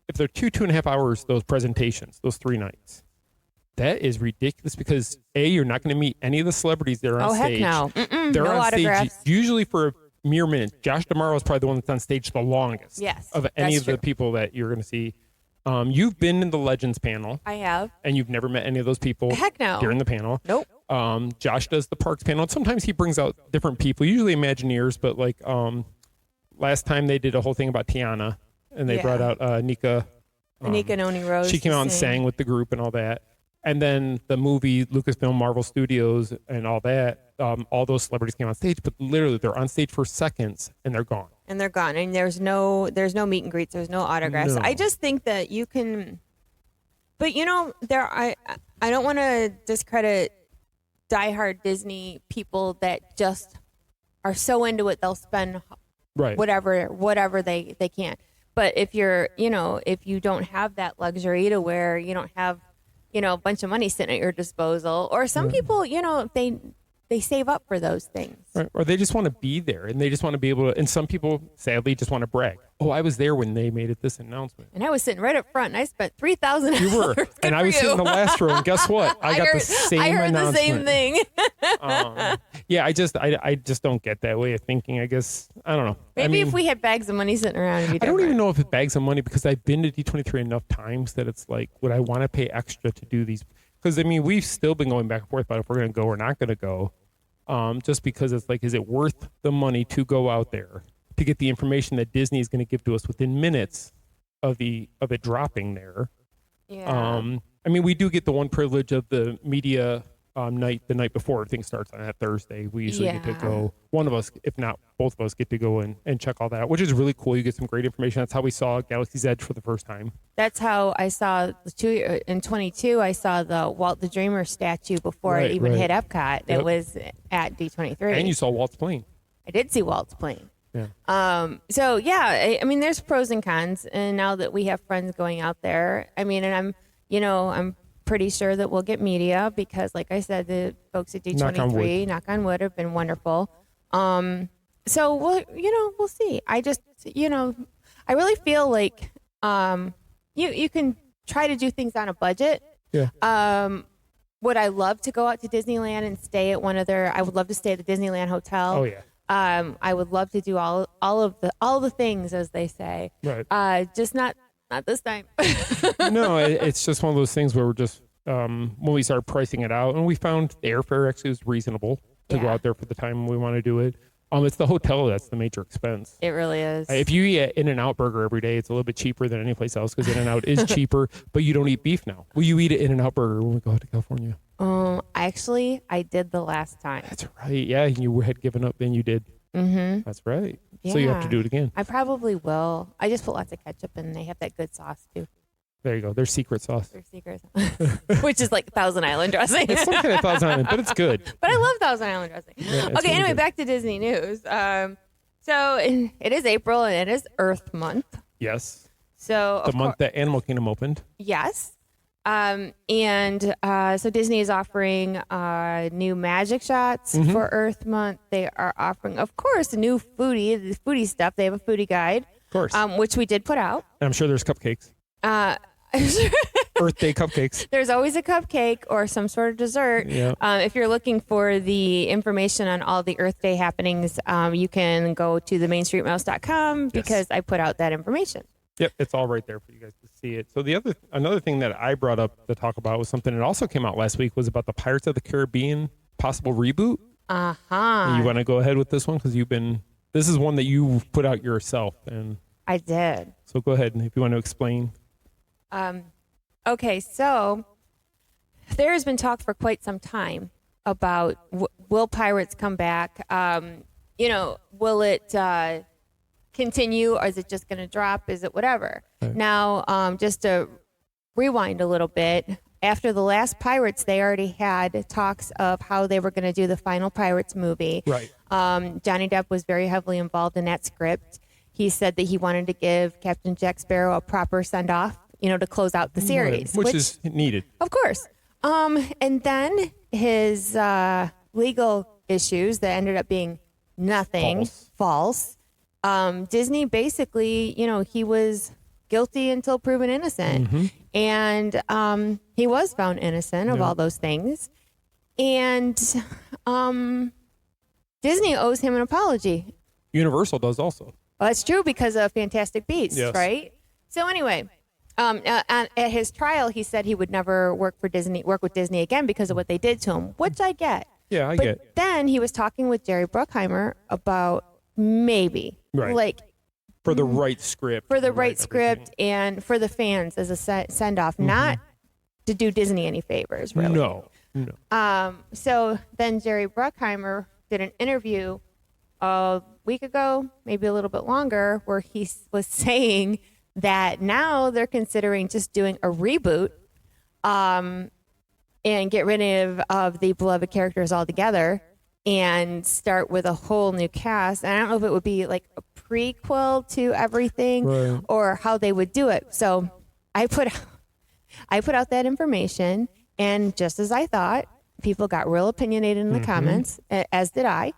if they're 2.5 hours, those presentations, those 3 nights, that is ridiculous because you're not going to meet any of the celebrities that are on stage. Oh, heck no. They're No on autographs. stage usually for a mere minute. Josh DeMauro is probably the one that's on stage the longest. Yes, of any that's of the true. people that you're going to see. You've been in the Legends panel, I have. and you've never met any of those people. Heck no. During the panel. Nope. Josh does the Parks panel, and sometimes he brings out different people, usually Imagineers, but like last time they did a whole thing about Tiana, and they Yeah. brought out Nika. Anika Noni Rose. She came out and sang with the group and all that. And then the movie, Lucasfilm, Marvel Studios, and all that, all those celebrities came on stage, but literally they're on stage for seconds and they're gone. And they're gone. And there's no meet and greets. There's no autographs. No. I just think that you can. But I don't want to discredit diehard Disney people that just are so into it they'll spend Right. whatever they can. But if if you don't have that luxury to where you don't have a bunch of money sitting at your disposal, or some people they save up for those things. Right. Or they just want to be there and they just want to be able to, and some people sadly just want to brag. Oh, I was there when they made this announcement. And I was sitting right up front, and I spent $3,000. You were, and I was sitting in the last row, and guess what? I got the same I heard announcement. the same thing. Yeah, I just don't get that way of thinking. I guess I don't know. Maybe if we had bags of money sitting around, it'd be I don't different. even know if it bags of money because I've been to D23 enough times that it's like, would I want to pay extra to do these? Because we've still been going back and forth about if we're going to go or not going to go. Just because it's like, is it worth the money to go out there to get the information that Disney is going to give to us within minutes of it dropping there? Yeah. We do get the one privilege of the media night the night before things starts on that Thursday. We usually get to Yeah. go. One of us, if not both of us, get to go and check all that out, which is really cool. You get some great information. That's how we saw Galaxy's Edge for the first time. That's how I saw in 22. I saw the Walt the Dreamer statue before Right, it even right. hit Epcot. Yep. It was at D23. And you saw Walt's plane. I did see Walt's plane. Yeah. So yeah, there's pros and cons, and now that we have friends going out there, and I'm pretty sure that we'll get media because, like I said, the folks at D23, knock on wood, have been wonderful. So we'll see. I just, I really feel like you can try to do things on a budget. Yeah. Would I love to go out to Disneyland and stay at I would love to stay at the Disneyland hotel. Oh yeah. I would love to do all the things, as they say. Right. Just not this time. No, it's just one of those things where we're just when we started pricing it out, and we found the airfare actually was reasonable. to go out there for the time we want to do it. It's the hotel that's the major expense. It really is. If you eat In-N-Out burger every day, it's a little bit cheaper than any place else because In-N-Out is cheaper, but you don't eat beef now. Will you eat an In-N-Out burger when we go out to California? Actually, I did the last time. That's right. Yeah, you had given up and you did. Mm-hmm. That's right. Yeah. So you have to do it again. I probably will. I just put lots of ketchup and they have that good sauce too. There you go. There's secret sauce. Their secret sauce. Which is like Thousand Island dressing. It's some kind of Thousand Island, but it's good. But I love Thousand Island dressing. Yeah, Okay, really anyway, good. back to Disney news. So it is April and it is Earth Month. Yes. So The month that Animal Kingdom opened. yes. So Disney is offering new magic shots for Earth Month. They are offering, of course, a new Foodie, the Foodie stuff. They have a Foodie guide, Of course. which we did put out. And I'm sure there's cupcakes. Earth Day cupcakes. There's always a cupcake or some sort of dessert. Yeah. If you're looking for the information on all the Earth Day happenings, you can go to themainstreetmouse.com because I put out that information. Yep, it's all right there for you guys to see it. So another thing that I brought up to talk about was something that also came out last week was about the Pirates of the Caribbean possible reboot. You want to go ahead with this one because this is one that you put out yourself, and I did. so go ahead and if you want to explain. Okay, so there has been talk for quite some time about will pirates come back? Will it continue, or is it just going to drop? Is it whatever? Right. Now, just to rewind a little bit, after the last Pirates, they already had talks of how they were going to do the final Pirates movie. Right. Johnny Depp was very heavily involved in that script. He said that he wanted to give Captain Jack Sparrow a proper send-off, to close out the series. Which is needed. Of course. And then his legal issues that ended up being nothing, false. Disney basically, he was guilty until proven innocent. And he was found innocent of all those things. And Disney owes him an apology. Universal does also. Well, that's true because of Fantastic Beasts, Yes. right? So anyway, at his trial, he said he would never work with Disney again because of what they did to him, which I get. Yeah, I But get. then he was talking with Jerry Bruckheimer about maybe, Right. like For the right script. for the right everything. script and for the fans as a send off, not to do Disney any favors, really. No. So then Jerry Bruckheimer did an interview a week ago, maybe a little bit longer, where he was saying that now they're considering just doing a reboot and get rid of the beloved characters altogether and start with a whole new cast. And I don't know if it would be like a prequel to everything Right. or how they would do it. So I put out that information, and just as I thought, people got real opinionated in the comments, as did I.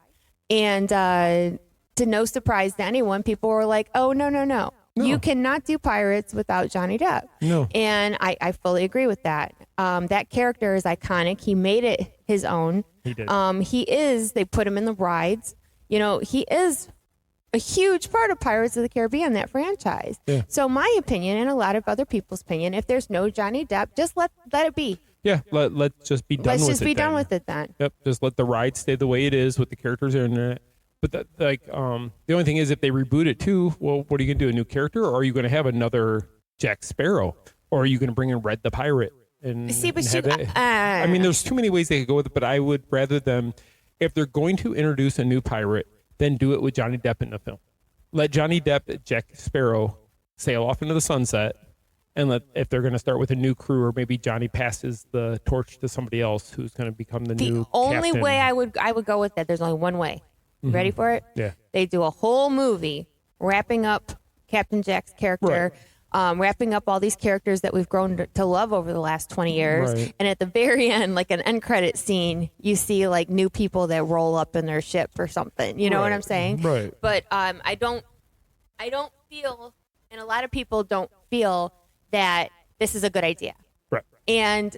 And to no surprise to anyone, people were like, oh, no. You cannot do Pirates without Johnny Depp. No. And I fully agree with that. That character is iconic. He made it his own. He did. They put him in the rides. He is a huge part of Pirates of the Caribbean, that franchise. Yeah. So my opinion, and a lot of other people's opinion, if there's no Johnny Depp, just let it be. Yeah, let's just be done Let's with it. just be done then. with it then. Yep, just let the ride stay the way it is with the characters in it. But the only thing is, if they reboot it too, well, what are you gonna do? A new character, or are you gonna have another Jack Sparrow, or are you gonna bring in Red the Pirate and See, but and you, have it? I mean, there's too many ways they could go with it. But I would rather them, if they're going to introduce a new pirate, then do it with Johnny Depp in the film. Let Johnny Depp, Jack Sparrow, sail off into the sunset. And if they're going to start with a new crew, or maybe Johnny passes the torch to somebody else who's going to become the new only captain. way I would go with that, there's only one way. You ready for it? Yeah. They do a whole movie wrapping up Captain Jack's character, wrapping up all these characters that we've grown to love over the last 20 years. Right. And at the very end, like an end credit scene, you see like new people that roll up in their ship or something. You know what Right. I'm saying? Right. But I don't feel, and a lot of people don't feel that this is a good idea. Right. And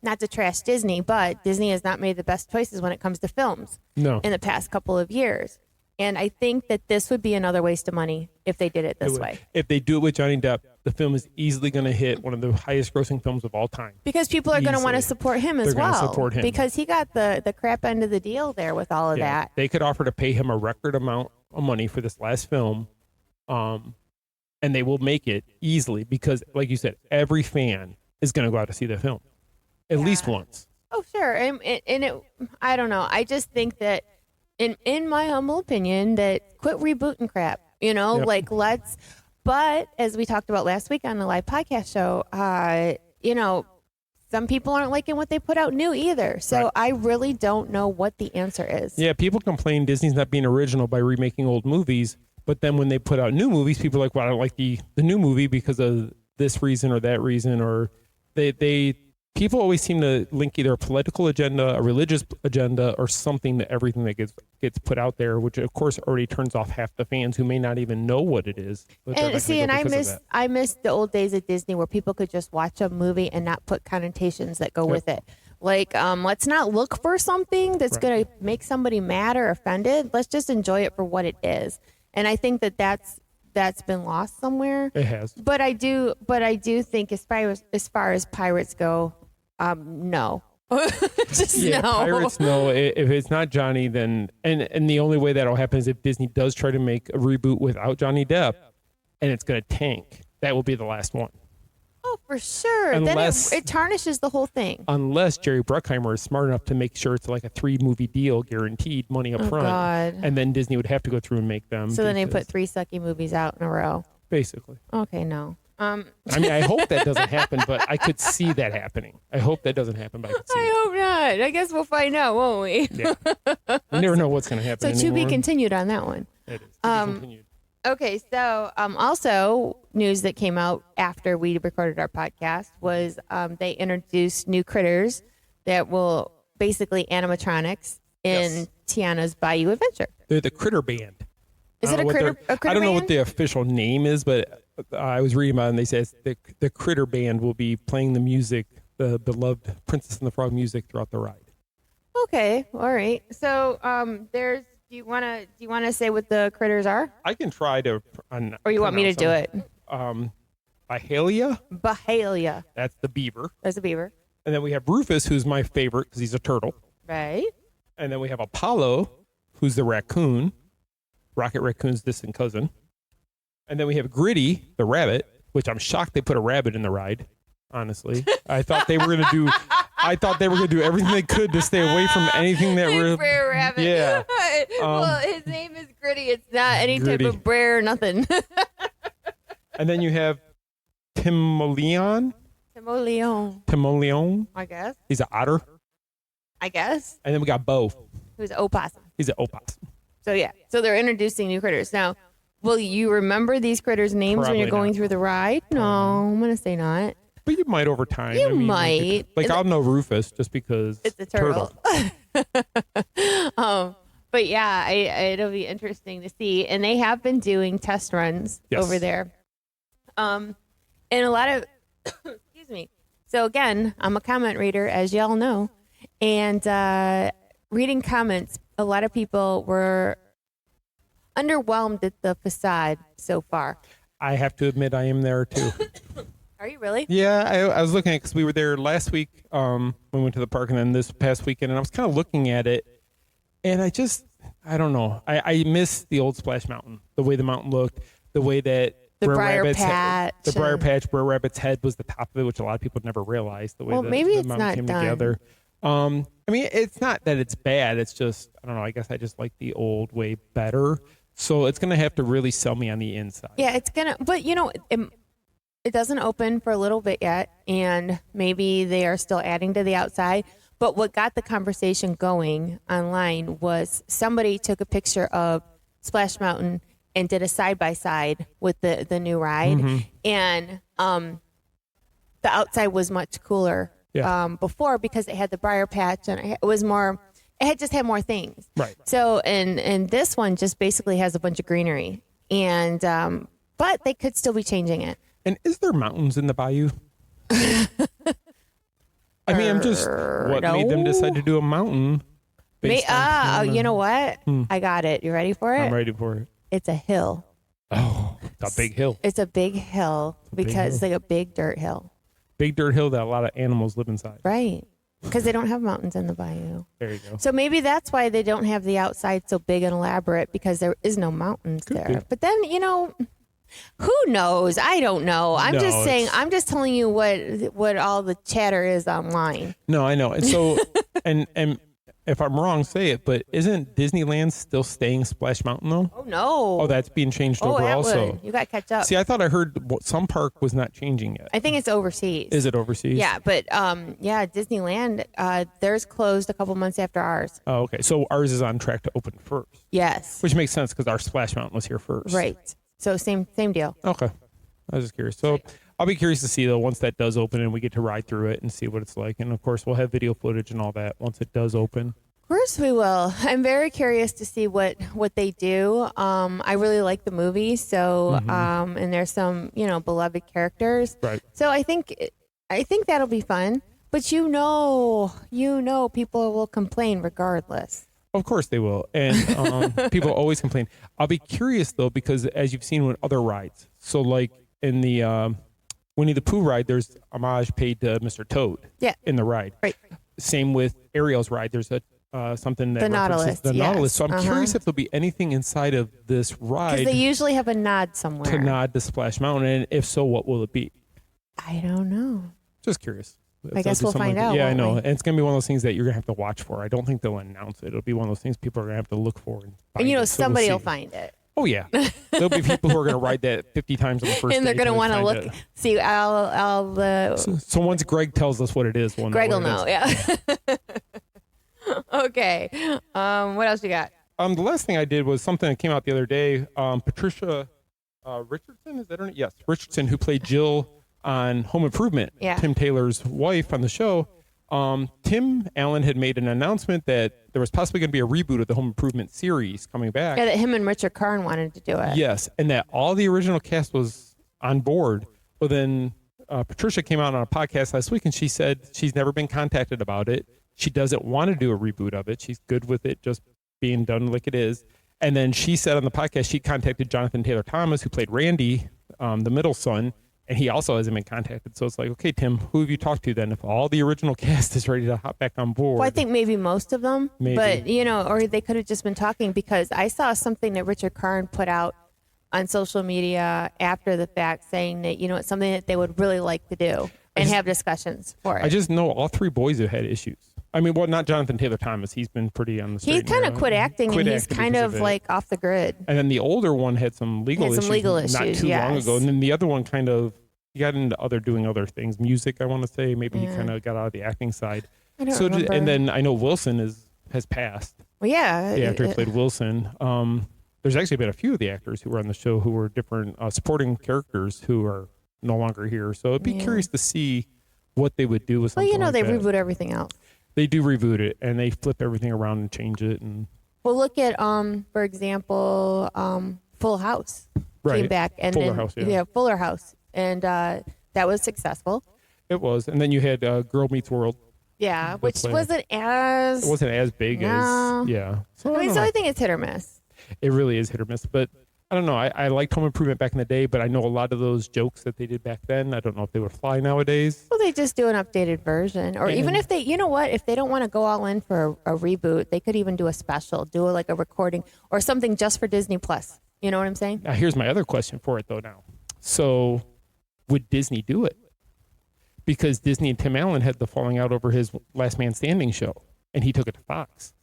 not to trash Disney, but Disney has not made the best choices when it comes to films No. in the past couple of years. And I think that this would be another waste of money if they did it this way. If they do it with Johnny Depp, the film is easily going to hit one of the highest grossing films of all time. Because people are going to want to support him as well. They're going to support him. Because he got the crap end of the deal there with all of that. They could offer to pay him a record amount of money for this last film, and they will make it easily because, like you said, every fan is going to go out to see the film at least once. Oh, sure. And it, I don't know. I just think that, in my humble opinion, that quit rebooting crap, like let's, but as we talked about last week on the live podcast show, some people aren't liking what they put out new either. So I really don't know what the answer is. Yeah, people complain Disney's not being original by remaking old movies. But then when they put out new movies, people are like, well, I don't like the new movie because of this reason or that reason. Or people always seem to link either a political agenda, a religious agenda, or something to everything that gets put out there, which of course already turns off half the fans who may not even know what it is. And see, and I miss the old days at Disney where people could just watch a movie and not put connotations that go with it. Like, let's not look for something that's going to make somebody mad or offended. Let's just enjoy it for what it is. And I think that's been lost somewhere. It has. But I do think as far as pirates go, no. Just no. Pirates, no. If it's not Johnny, then and the only way that'll happen is if Disney does try to make a reboot without Johnny Depp, and it's going to tank. That will be the last one. Oh, for sure. Unless, then it tarnishes the whole thing. Unless Jerry Bruckheimer is smart enough to make sure it's like a 3-movie deal, guaranteed money up front. God. And then Disney would have to go through and make them. So then they put 3 sucky movies out in a row. Basically. Okay, no. I mean, I hope that doesn't happen, but I could see that happening. I hope that doesn't happen, but I could see I hope not. I guess we'll find out, won't we? Yeah. You never know what's going to happen So anymore. to be continued on that one. It is. To be continued. Okay, so also news that came out after we recorded our podcast was they introduced new critters that will basically animatronics in Tiana's Bayou Adventure. They're the Critter Band. Is it a critter I don't know band? what the official name is, but I was reading about it and they said the Critter Band will be playing the music, the beloved Princess and the Frog music throughout the ride. Okay, all right. So there's. Do you want to say what the critters are? I can try to. Or you want me to do it? Bahalia. Bahalia. That's the beaver. That's a beaver. And then we have Rufus, who's my favorite because he's a turtle. Right. And then we have Apollo, who's the raccoon. Rocket Raccoon's distant cousin. And then we have Gritty, the rabbit, which I'm shocked they put a rabbit in the ride. Honestly, I thought they were going to do. I thought they were going to do everything they could to stay away from anything that were. Brer rabbit. Yeah. Well, his name is Gritty. It's not any Gritty. type of brer, nothing. And then you have Timoleon. Timoleon. I guess. He's an otter. I guess. And then we got Bo. Who's opossum. He's an opossum. So yeah. So they're introducing new critters now. Will you remember these critters' names when you're going through the ride? No, I'm gonna say not. But you might over time. You might. Like I'll know Rufus just because it's a turtle. But yeah, it'll be interesting to see. And they have been doing test runs over there. And a lot of, excuse me. So again, I'm a comment reader, as y'all know. And reading comments, a lot of people were underwhelmed at the facade so far. I have to admit I am there too. Are you really? Yeah, I was looking at it because we were there last week when we went to the park and then this past weekend, and I was kind of looking at it, and I don't know. I miss the old Splash Mountain, the way the mountain looked, the way that the Briar Patch. The Briar Patch, Brer Rabbit's head was the top of it, which a lot of people never realized, the way maybe the it's mountain not came done. together. I mean, it's not that it's bad. It's just, I don't know, I guess I just like the old way better. So it's going to have to really sell me on the inside. Yeah, it's going to, but it doesn't open for a little bit yet, and maybe they are still adding to the outside. But what got the conversation going online was somebody took a picture of Splash Mountain and did a side-by-side with the new ride. And the outside was much cooler before because it had the Briar Patch, and it was more... It had just had more things. Right. So, and this one just basically has a bunch of greenery. And, but they could still be changing it. And is there mountains in the bayou? I mean, I'm just, what made them decide to do a mountain based on you know what? I got it. You ready for it? I'm ready for it. It's a hill. Oh, a big hill. It's a big hill because it's like a big dirt hill. Big dirt hill that a lot of animals live inside. Right. Because they don't have mountains in the bayou. There you go. So maybe that's why they don't have the outside so big and elaborate, because there is no mountains Could there. be. But then, who knows? I don't know. I'm No, just saying, it's- I'm just telling you what all the chatter is online. No, I know. And so, and if I'm wrong, say it, but isn't Disneyland still staying Splash Mountain though? Oh, no. Oh, that's being changed over Atwood. also. You got to catch up. See, I thought I heard some park was not changing yet. I think it's overseas. Is it overseas? Yeah, but Disneyland, theirs closed a couple months after ours. Oh, okay. So ours is on track to open first, Yes. which makes sense because our Splash Mountain was here first. Right. So same deal. Okay. I was just curious. So I'll be curious to see though once that does open and we get to ride through it and see what it's like. And of course, we'll have video footage and all that once it does open. Of course we will. I'm very curious to see what they do. I really like the movie, so and there's some beloved characters. Right. So I think that'll be fun. But people will complain regardless. Of course they will. And people always complain. I'll be curious though, because as you've seen with other rides, so like in the Winnie the Pooh ride, there's homage paid to Mr. Toad in the ride. Right. Same with Ariel's ride. There's a something that The references Nautilus, the yes. Nautilus. So I'm curious if there'll be anything inside of this Because ride they usually have a nod somewhere. to nod to Splash Mountain, and if so, what will it be? I don't know. Just curious. If I they'll guess do we'll something find like that. out, Yeah, I won't know. we? And it's gonna be one of those things that you're gonna have to watch for. I don't think they'll announce it. It'll be one of those things people are gonna have to look for. And find And it. So we'll somebody will see. find it. Oh yeah, there'll be people who are going to ride that 50 times on the first And they're day going to till want to they find look, it. see all the... So once Greg tells us what it is, we'll Greg know will what it know, is. yeah. Okay. What else you got? The last thing I did was something that came out the other day. Patricia Richardson, is that her name? Yes, Richardson, who played Jill on Home Improvement, Yeah. Tim Taylor's wife on the show. Tim Allen had made an announcement that there was possibly going to be a reboot of the Home Improvement series coming back. Yeah, that him and Richard Karn wanted to do it. Yes, and that all the original cast was on board. Well, then Patricia came out on a podcast last week, and she said she's never been contacted about it. She doesn't want to do a reboot of it. She's good with it just being done like it is. And then she said on the podcast she contacted Jonathan Taylor Thomas, who played Randy, the middle son, and he also hasn't been contacted. So it's like, okay, Tim, who have you talked to then? If all the original cast is ready to hop back on board. Well, I think maybe most of them. Maybe. But, or they could have just been talking, because I saw something that Richard Karn put out on social media after the fact saying that, it's something that they would really like to do and have discussions for it. I just know all three boys have had issues. I mean, well, not Jonathan Taylor Thomas. He's been pretty on the straight He and kind of narrow. quit acting, Quit and he's acting kind because of it. like off the grid. And then the older one had some legal Had some issues. legal not issues, too long yes. ago. And then the other one kind of he got into doing other things, music. I want to say maybe he kind of got out of the acting side. I don't remember. And then I know Wilson has passed. Well, yeah. After he played Wilson. There's actually been a few of the actors who were on the show who were different supporting characters who are no longer here. So I'd be curious to see what they would do with Well, something like they that. reboot everything else. They do reboot it, and they flip everything around and change it. And Well, look at, for example, Full House Right. came back. And Fuller then, House, yeah. Fuller House. And that was successful. it was. And then you had Girl Meets World. Yeah, which play. wasn't as... It wasn't as big No. as, yeah. So I mean, don't so know. I think it's hit or miss. It really is hit or miss. But I don't know. I liked Home Improvement back in the day, but I know a lot of those jokes that they did back then, I don't know if they would fly nowadays. Well, they just do an updated version. Or even if they, if they don't want to go all in for a reboot, they could even do a special, like a recording or something just for Disney Plus. You know what I'm saying? Now, here's my other question for it, though, now. So would Disney do it? Because Disney and Tim Allen had the falling out over his Last Man Standing show, and he took it to Fox.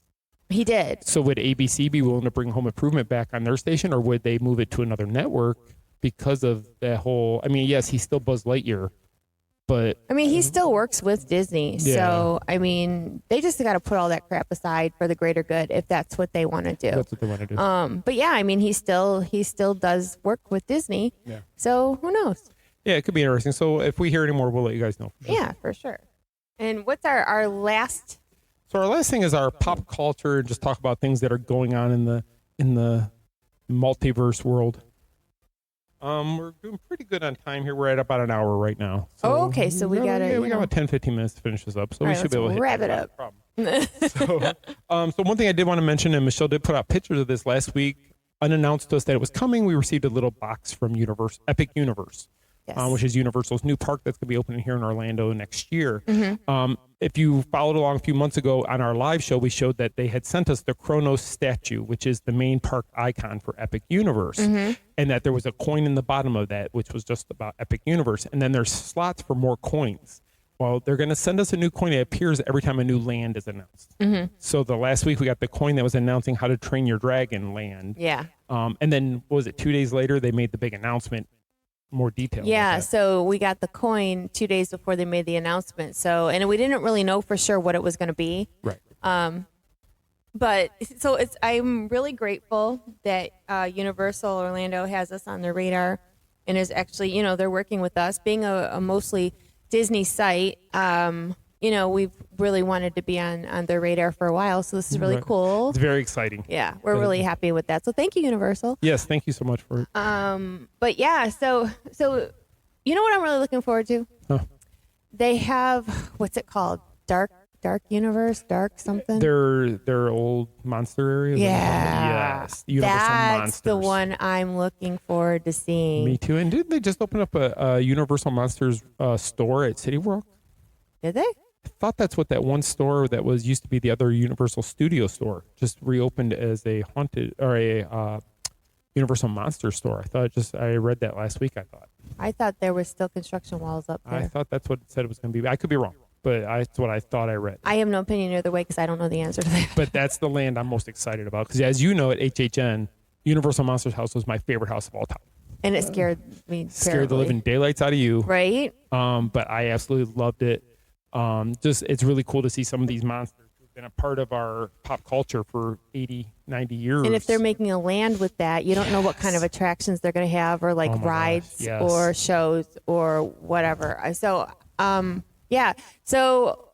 He did. So would ABC be willing to bring Home Improvement back on their station, or would they move it to another network because of that whole... I mean, yes, he's still Buzz Lightyear, but... I mean, he still works with Disney. Yeah. So, I mean, they just got to put all that crap aside for the greater good if that's what they want to do. That's what they want to do. But yeah, I mean, he still does work with Disney. Yeah. So who knows? Yeah, it could be interesting. So if we hear any more, we'll let you guys know. Yeah, for sure. And what's our last... So our last thing is our pop culture, and just talk about things that are going on in the multiverse world. We're doing pretty good on time here. We're at about an hour right now. So Oh, okay, so we got we got about 10, 15 minutes to finish this up. So All we right, should be able to let's hit wrap that it without up. a problem. So one thing I did want to mention, and Michelle did put out pictures of this last week, unannounced to us that it was coming. We received a little box from Epic Universe, Yes. which is Universal's new park that's going to be opening here in Orlando next year. If you followed along a few months ago on our live show, we showed that they had sent us the Kronos statue, which is the main park icon for Epic Universe, and that there was a coin in the bottom of that, which was just about Epic Universe. And then there's slots for more coins. Well, they're going to send us a new coin that appears every time a new land is announced. So the last week we got the coin that was announcing How to Train Your Dragon land. Yeah. And then, what was it, 2 days later, they made the big announcement, more detail. Yeah, so we got the coin 2 days before they made the announcement. So, and we didn't really know for sure what it was going to be. Right. But so I'm really grateful that Universal Orlando has us on their radar and is actually, they're working with us. Being a mostly Disney site, we've really wanted to be on their radar for a while. So this is really cool. It's very exciting. Yeah, we're really happy with that. So thank you, Universal. Yes, thank you so much for it. But yeah, so you know what I'm really looking forward to? Huh. They have, what's it called? Dark Universe, Dark something. Their old monster areas. Yeah. Yes. Universal That's Monsters. the one I'm looking forward to seeing. Me too. And didn't they just open up a Universal Monsters store at City World? Did they? I thought that's what that one store that was used to be the other Universal Studio store just reopened as a haunted or a Universal Monster store. I read that last week. I thought there was still construction walls up there. I thought that's what it said it was going to be. I could be wrong, but that's what I thought I read. I have no opinion either way because I don't know the answer to that. But that's the land I'm most excited about because, as you know, at HHN, Universal Monsters House was my favorite house of all time. And it scared me. Scared the living daylights out of you. Right? But I absolutely loved it. It's really cool to see some of these monsters who've been a part of our pop culture for 80, 90 years. And if they're making a land with that, you don't know what kind of attractions they're going to have or like rides yes. or shows or whatever. So, yeah. So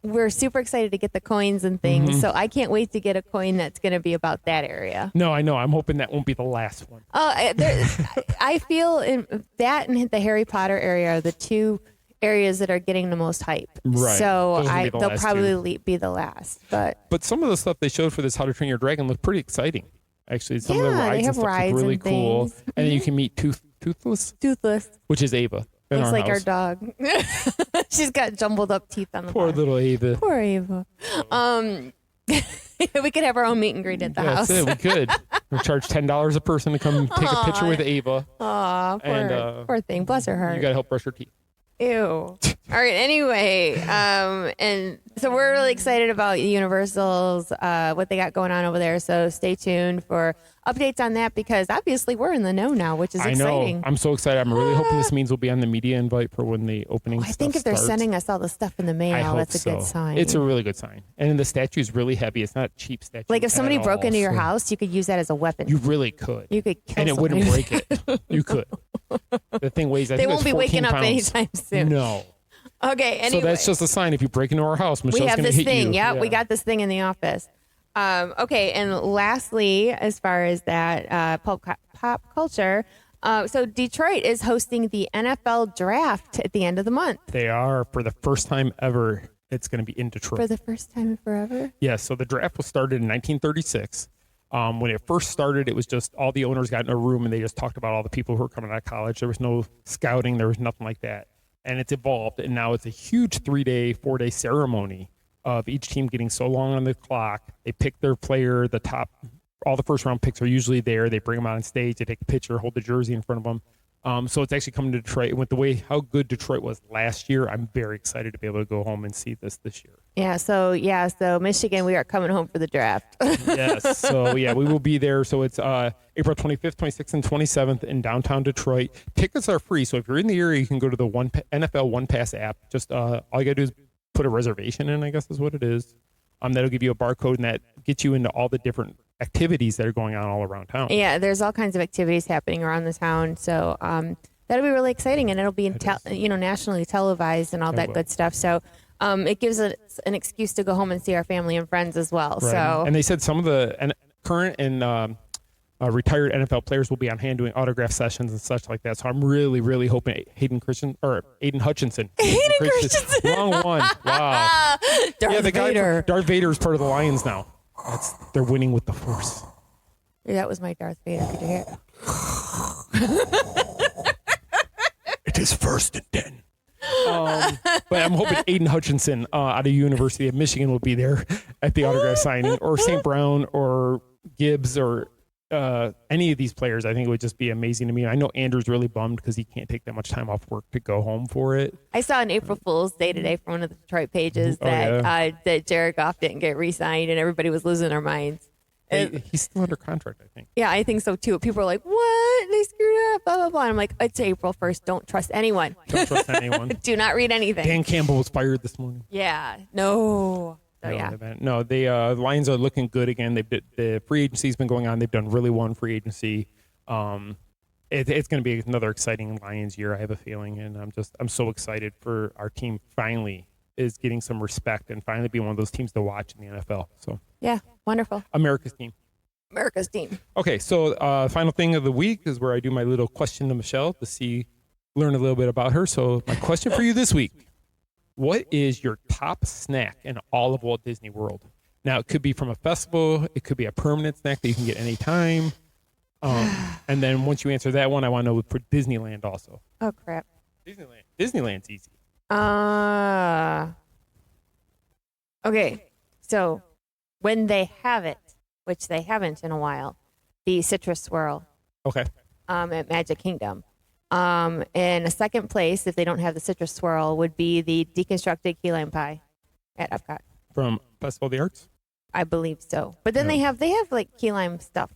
we're super excited to get the coins and things. So I can't wait to get a coin that's going to be about that area. No, I know. I'm hoping that won't be the last one. I feel in that and the Harry Potter area are the two areas that are getting the most hype. Right. So they'll last probably be the last. But some of the stuff they showed for this How to Train Your Dragon looked pretty exciting. Actually, some of the Yeah, they rides and have stuff rides look really and cool. things. And then you can meet Toothless, Toothless. which is Ava. In Looks our like our house. dog. She's got jumbled up teeth on the Poor bottom. little Ava. Poor Ava. We could have our own meet and greet at the house. That's it. We could. We charge $10 a person to come take a picture with Ava. Aw, poor thing. Bless her heart. You got to help brush her teeth. Ew. All right. Anyway, and so we're really excited about Universal's what they got going on over there. So stay tuned for updates on that because obviously we're in the know now, which is exciting. I know. I'm so excited. I'm really hoping this means we'll be on the media invite for when the opening. I think if they're sending us all the stuff in the I mail, hope that's a so. good sign. It's a really good sign. And the statue is really heavy. It's not a cheap statue. like if somebody at broke all, into your so house, you could use that as a weapon. You really could. You could kill and it somebody. wouldn't break it. You could. The thing weighs, I They think won't it's be 14 waking up pounds. anytime soon. No. Okay. Anyway. So that's just a sign. If you break into our house, Michelle's we have going to this hit thing. you. Yeah, we got this thing in the office. Okay, and lastly, as far as that pop culture, so Detroit is hosting the NFL draft at the end of the month. They are, for the first time ever, it's going to be in Detroit. For the first time in forever? Yes, so the draft was started in 1936. When it first started, it was just all the owners got in a room and they just talked about all the people who were coming out of college. There was no scouting. There was nothing like that. And it's evolved, and now it's a huge 3-day, 4-day ceremony of each team getting so long on the clock. They pick their player, the top, all the first-round picks are usually there. They bring them out on stage. They take a picture, hold the jersey in front of them. So it's actually coming to Detroit. And with the way how good Detroit was last year, I'm very excited to be able to go home and see this year. So Michigan, we are coming home for the draft. Yes. So, we will be there. So it's April 25th, 26th, and 27th in downtown Detroit. Tickets are free. So if you're in the area, you can go to the NFL One Pass app. Just all you got to do is put a reservation in, I guess is what it is. That'll give you a barcode, and that gets you into all the different activities that are going on all around town. Yeah, there's all kinds of activities happening around the town. So that'll be really exciting, and it'll be nationally televised and all that good stuff. So it gives us an excuse to go home and see our family and friends as well. Right. So and they said some of the current and retired NFL players will be on hand doing autograph sessions and such like that. So I'm really, really hoping Aiden Hutchinson. Hayden Christensen. Wrong one. Wow. Darth the guy Vader. Darth Vader is part of the Lions now. They're winning with the Force. That was my Darth Vader. Could you hear it? It is 1st and 10. But I'm hoping Aiden Hutchinson out of University of Michigan will be there at the autograph signing, or St. Brown or Gibbs or any of these players. I think it would just be amazing to me. I know Andrew's really bummed because he can't take that much time off work to go home for it. I saw an April Fool's Day today from one of the Detroit pages that Jared Goff didn't get re-signed, and everybody was losing their minds. He's still under contract, I think. Yeah, I think so too. People are like, "What? They screwed up." Blah blah blah. And I'm like, "It's April 1st. Don't trust anyone. Don't trust anyone. Do not read anything." Dan Campbell was fired this morning. Yeah. No. So, yeah. No, the Lions are looking good again. The free agency's been going on. They've done really well in free agency. It's going to be another exciting Lions year, I have a feeling, and I'm so excited for our team finally is getting some respect and finally being one of those teams to watch in the NFL. So Yeah. Wonderful. America's team. America's team. Okay, so final thing of the week is where I do my little question to Michelle to learn a little bit about her. So my question for you this week: what is your top snack in all of Walt Disney World? Now, it could be from a festival. It could be a permanent snack that you can get anytime. And then once you answer that one, I want to know for Disneyland also. Oh crap. Disneyland's easy. Okay. So when they have it, which they haven't in a while, the citrus swirl Okay. at Magic Kingdom. And a second place, if they don't have the citrus swirl, would be the deconstructed key lime pie at Epcot. From Festival of the Arts? I believe so. But then they have like key lime stuff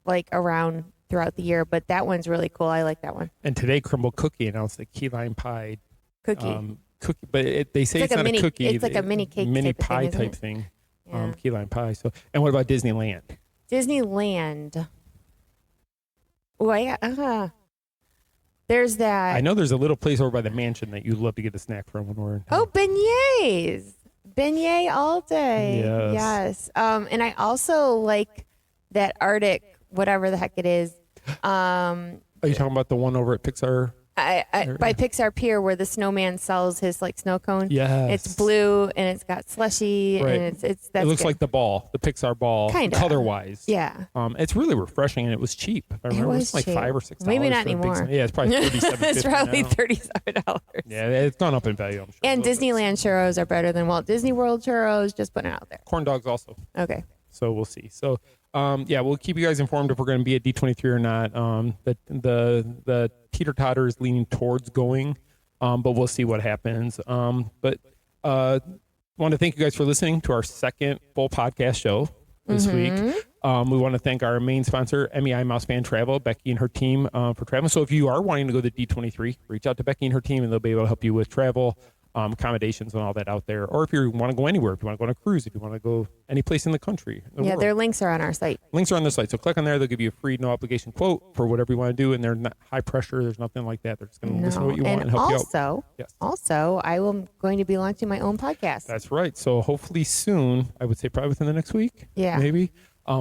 like around throughout the year. But that one's really cool. I like that one. And today, Crumble Cookie announced the key lime pie Cookie. cookie, but they say it's like not a mini- a cookie. it's like a mini cake mini type of pie thing, isn't type it? thing. Yeah. Key lime pie. So, and what about Disneyland? Disneyland. Oh, there's that. I know there's a little place over by the mansion that you'd love to get a snack from when we're in town. Oh, beignets. Beignet all day. Yes. And I also like that Arctic, whatever the heck it is. Are you talking about the one over at Pixar? By Pixar Pier, where the snowman sells his like snow cone. Yes. It's blue and it's got slushy Right. and that's It looks good. like the Pixar ball, Kinda. color-wise. Yeah. It's really refreshing and it was cheap. If I remember, was like cheap. $5 or $6. Maybe not for a big anymore. snack. Yeah, it's probably $37.50 It's probably now. $37. Yeah, it's gone up in value, I'm sure. And a little bit. Disneyland churros are better than Walt Disney World churros. Just putting it out there. Corn dogs also. Okay. So we'll see. So we'll keep you guys informed if we're going to be at D23 or not. The teeter-totter is leaning towards going, but we'll see what happens. But want to thank you guys for listening to our second full podcast show this week. We want to thank our main sponsor, MEI Mouse Fan Travel, Becky and her team for traveling. So if you are wanting to go to D23, reach out to Becky and her team, and they'll be able to help you with travel, accommodations and all that out there. Or if you want to go anywhere, if you want to go on a cruise, if you want to go any place in the country. Yeah, their links are on our site. Links are on the site. So click on there. They'll give you a free, no obligation quote for whatever you want to do. And they're not high pressure. There's nothing like that. They're just going to listen to what you want and help you out. Yes. Also, I am going to be launching my own podcast. That's right. So hopefully soon, I would say probably within the next week. Yeah. Maybe.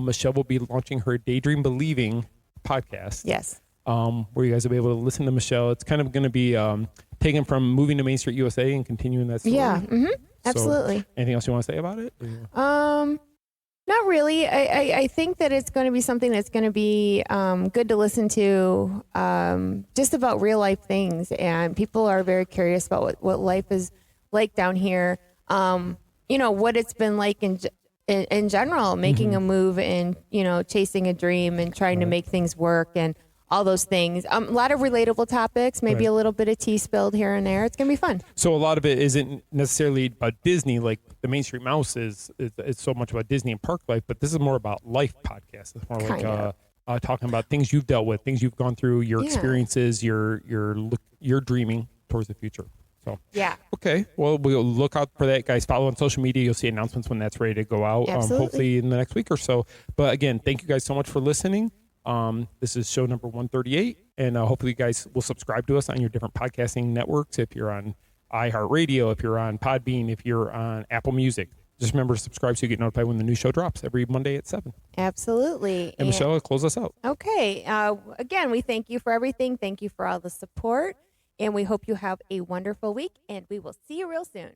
Michelle will be launching her Daydream Believing podcast. Yes. Where you guys will be able to listen to Michelle. It's kind of going to be taken from Moving to Main Street USA and continuing that story. Yeah. Absolutely. So, anything else you want to say about it? Not really. I think that it's going to be something that's going to be good to listen to, just about real life things. And people are very curious about what life is like down here. What it's been like in general, making a move and, chasing a dream and trying to make things work and all those things. A lot of relatable topics, maybe a little bit of tea spilled here and there. It's going to be fun. So a lot of it isn't necessarily about Disney, like the Main Street Mouse is so much about Disney and park life, but this is more about life podcast. It's more like talking about things you've dealt with, things you've gone through, your experiences, your dreaming towards the future. So yeah. Okay. Well, we'll look out for that, guys. Follow on social media. You'll see announcements when that's ready to go out. Hopefully in the next week or so. But again, thank you guys so much for listening. This is show number 138, and hopefully you guys will subscribe to us on your different podcasting networks. If you're on iHeartRadio, if you're on Podbean, if you're on Apple Music, just remember to subscribe so you get notified when the new show drops every Monday at 7. Absolutely. And Michelle, close us out. Okay. Again, we thank you for everything. Thank you for all the support. And we hope you have a wonderful week. And we will see you real soon.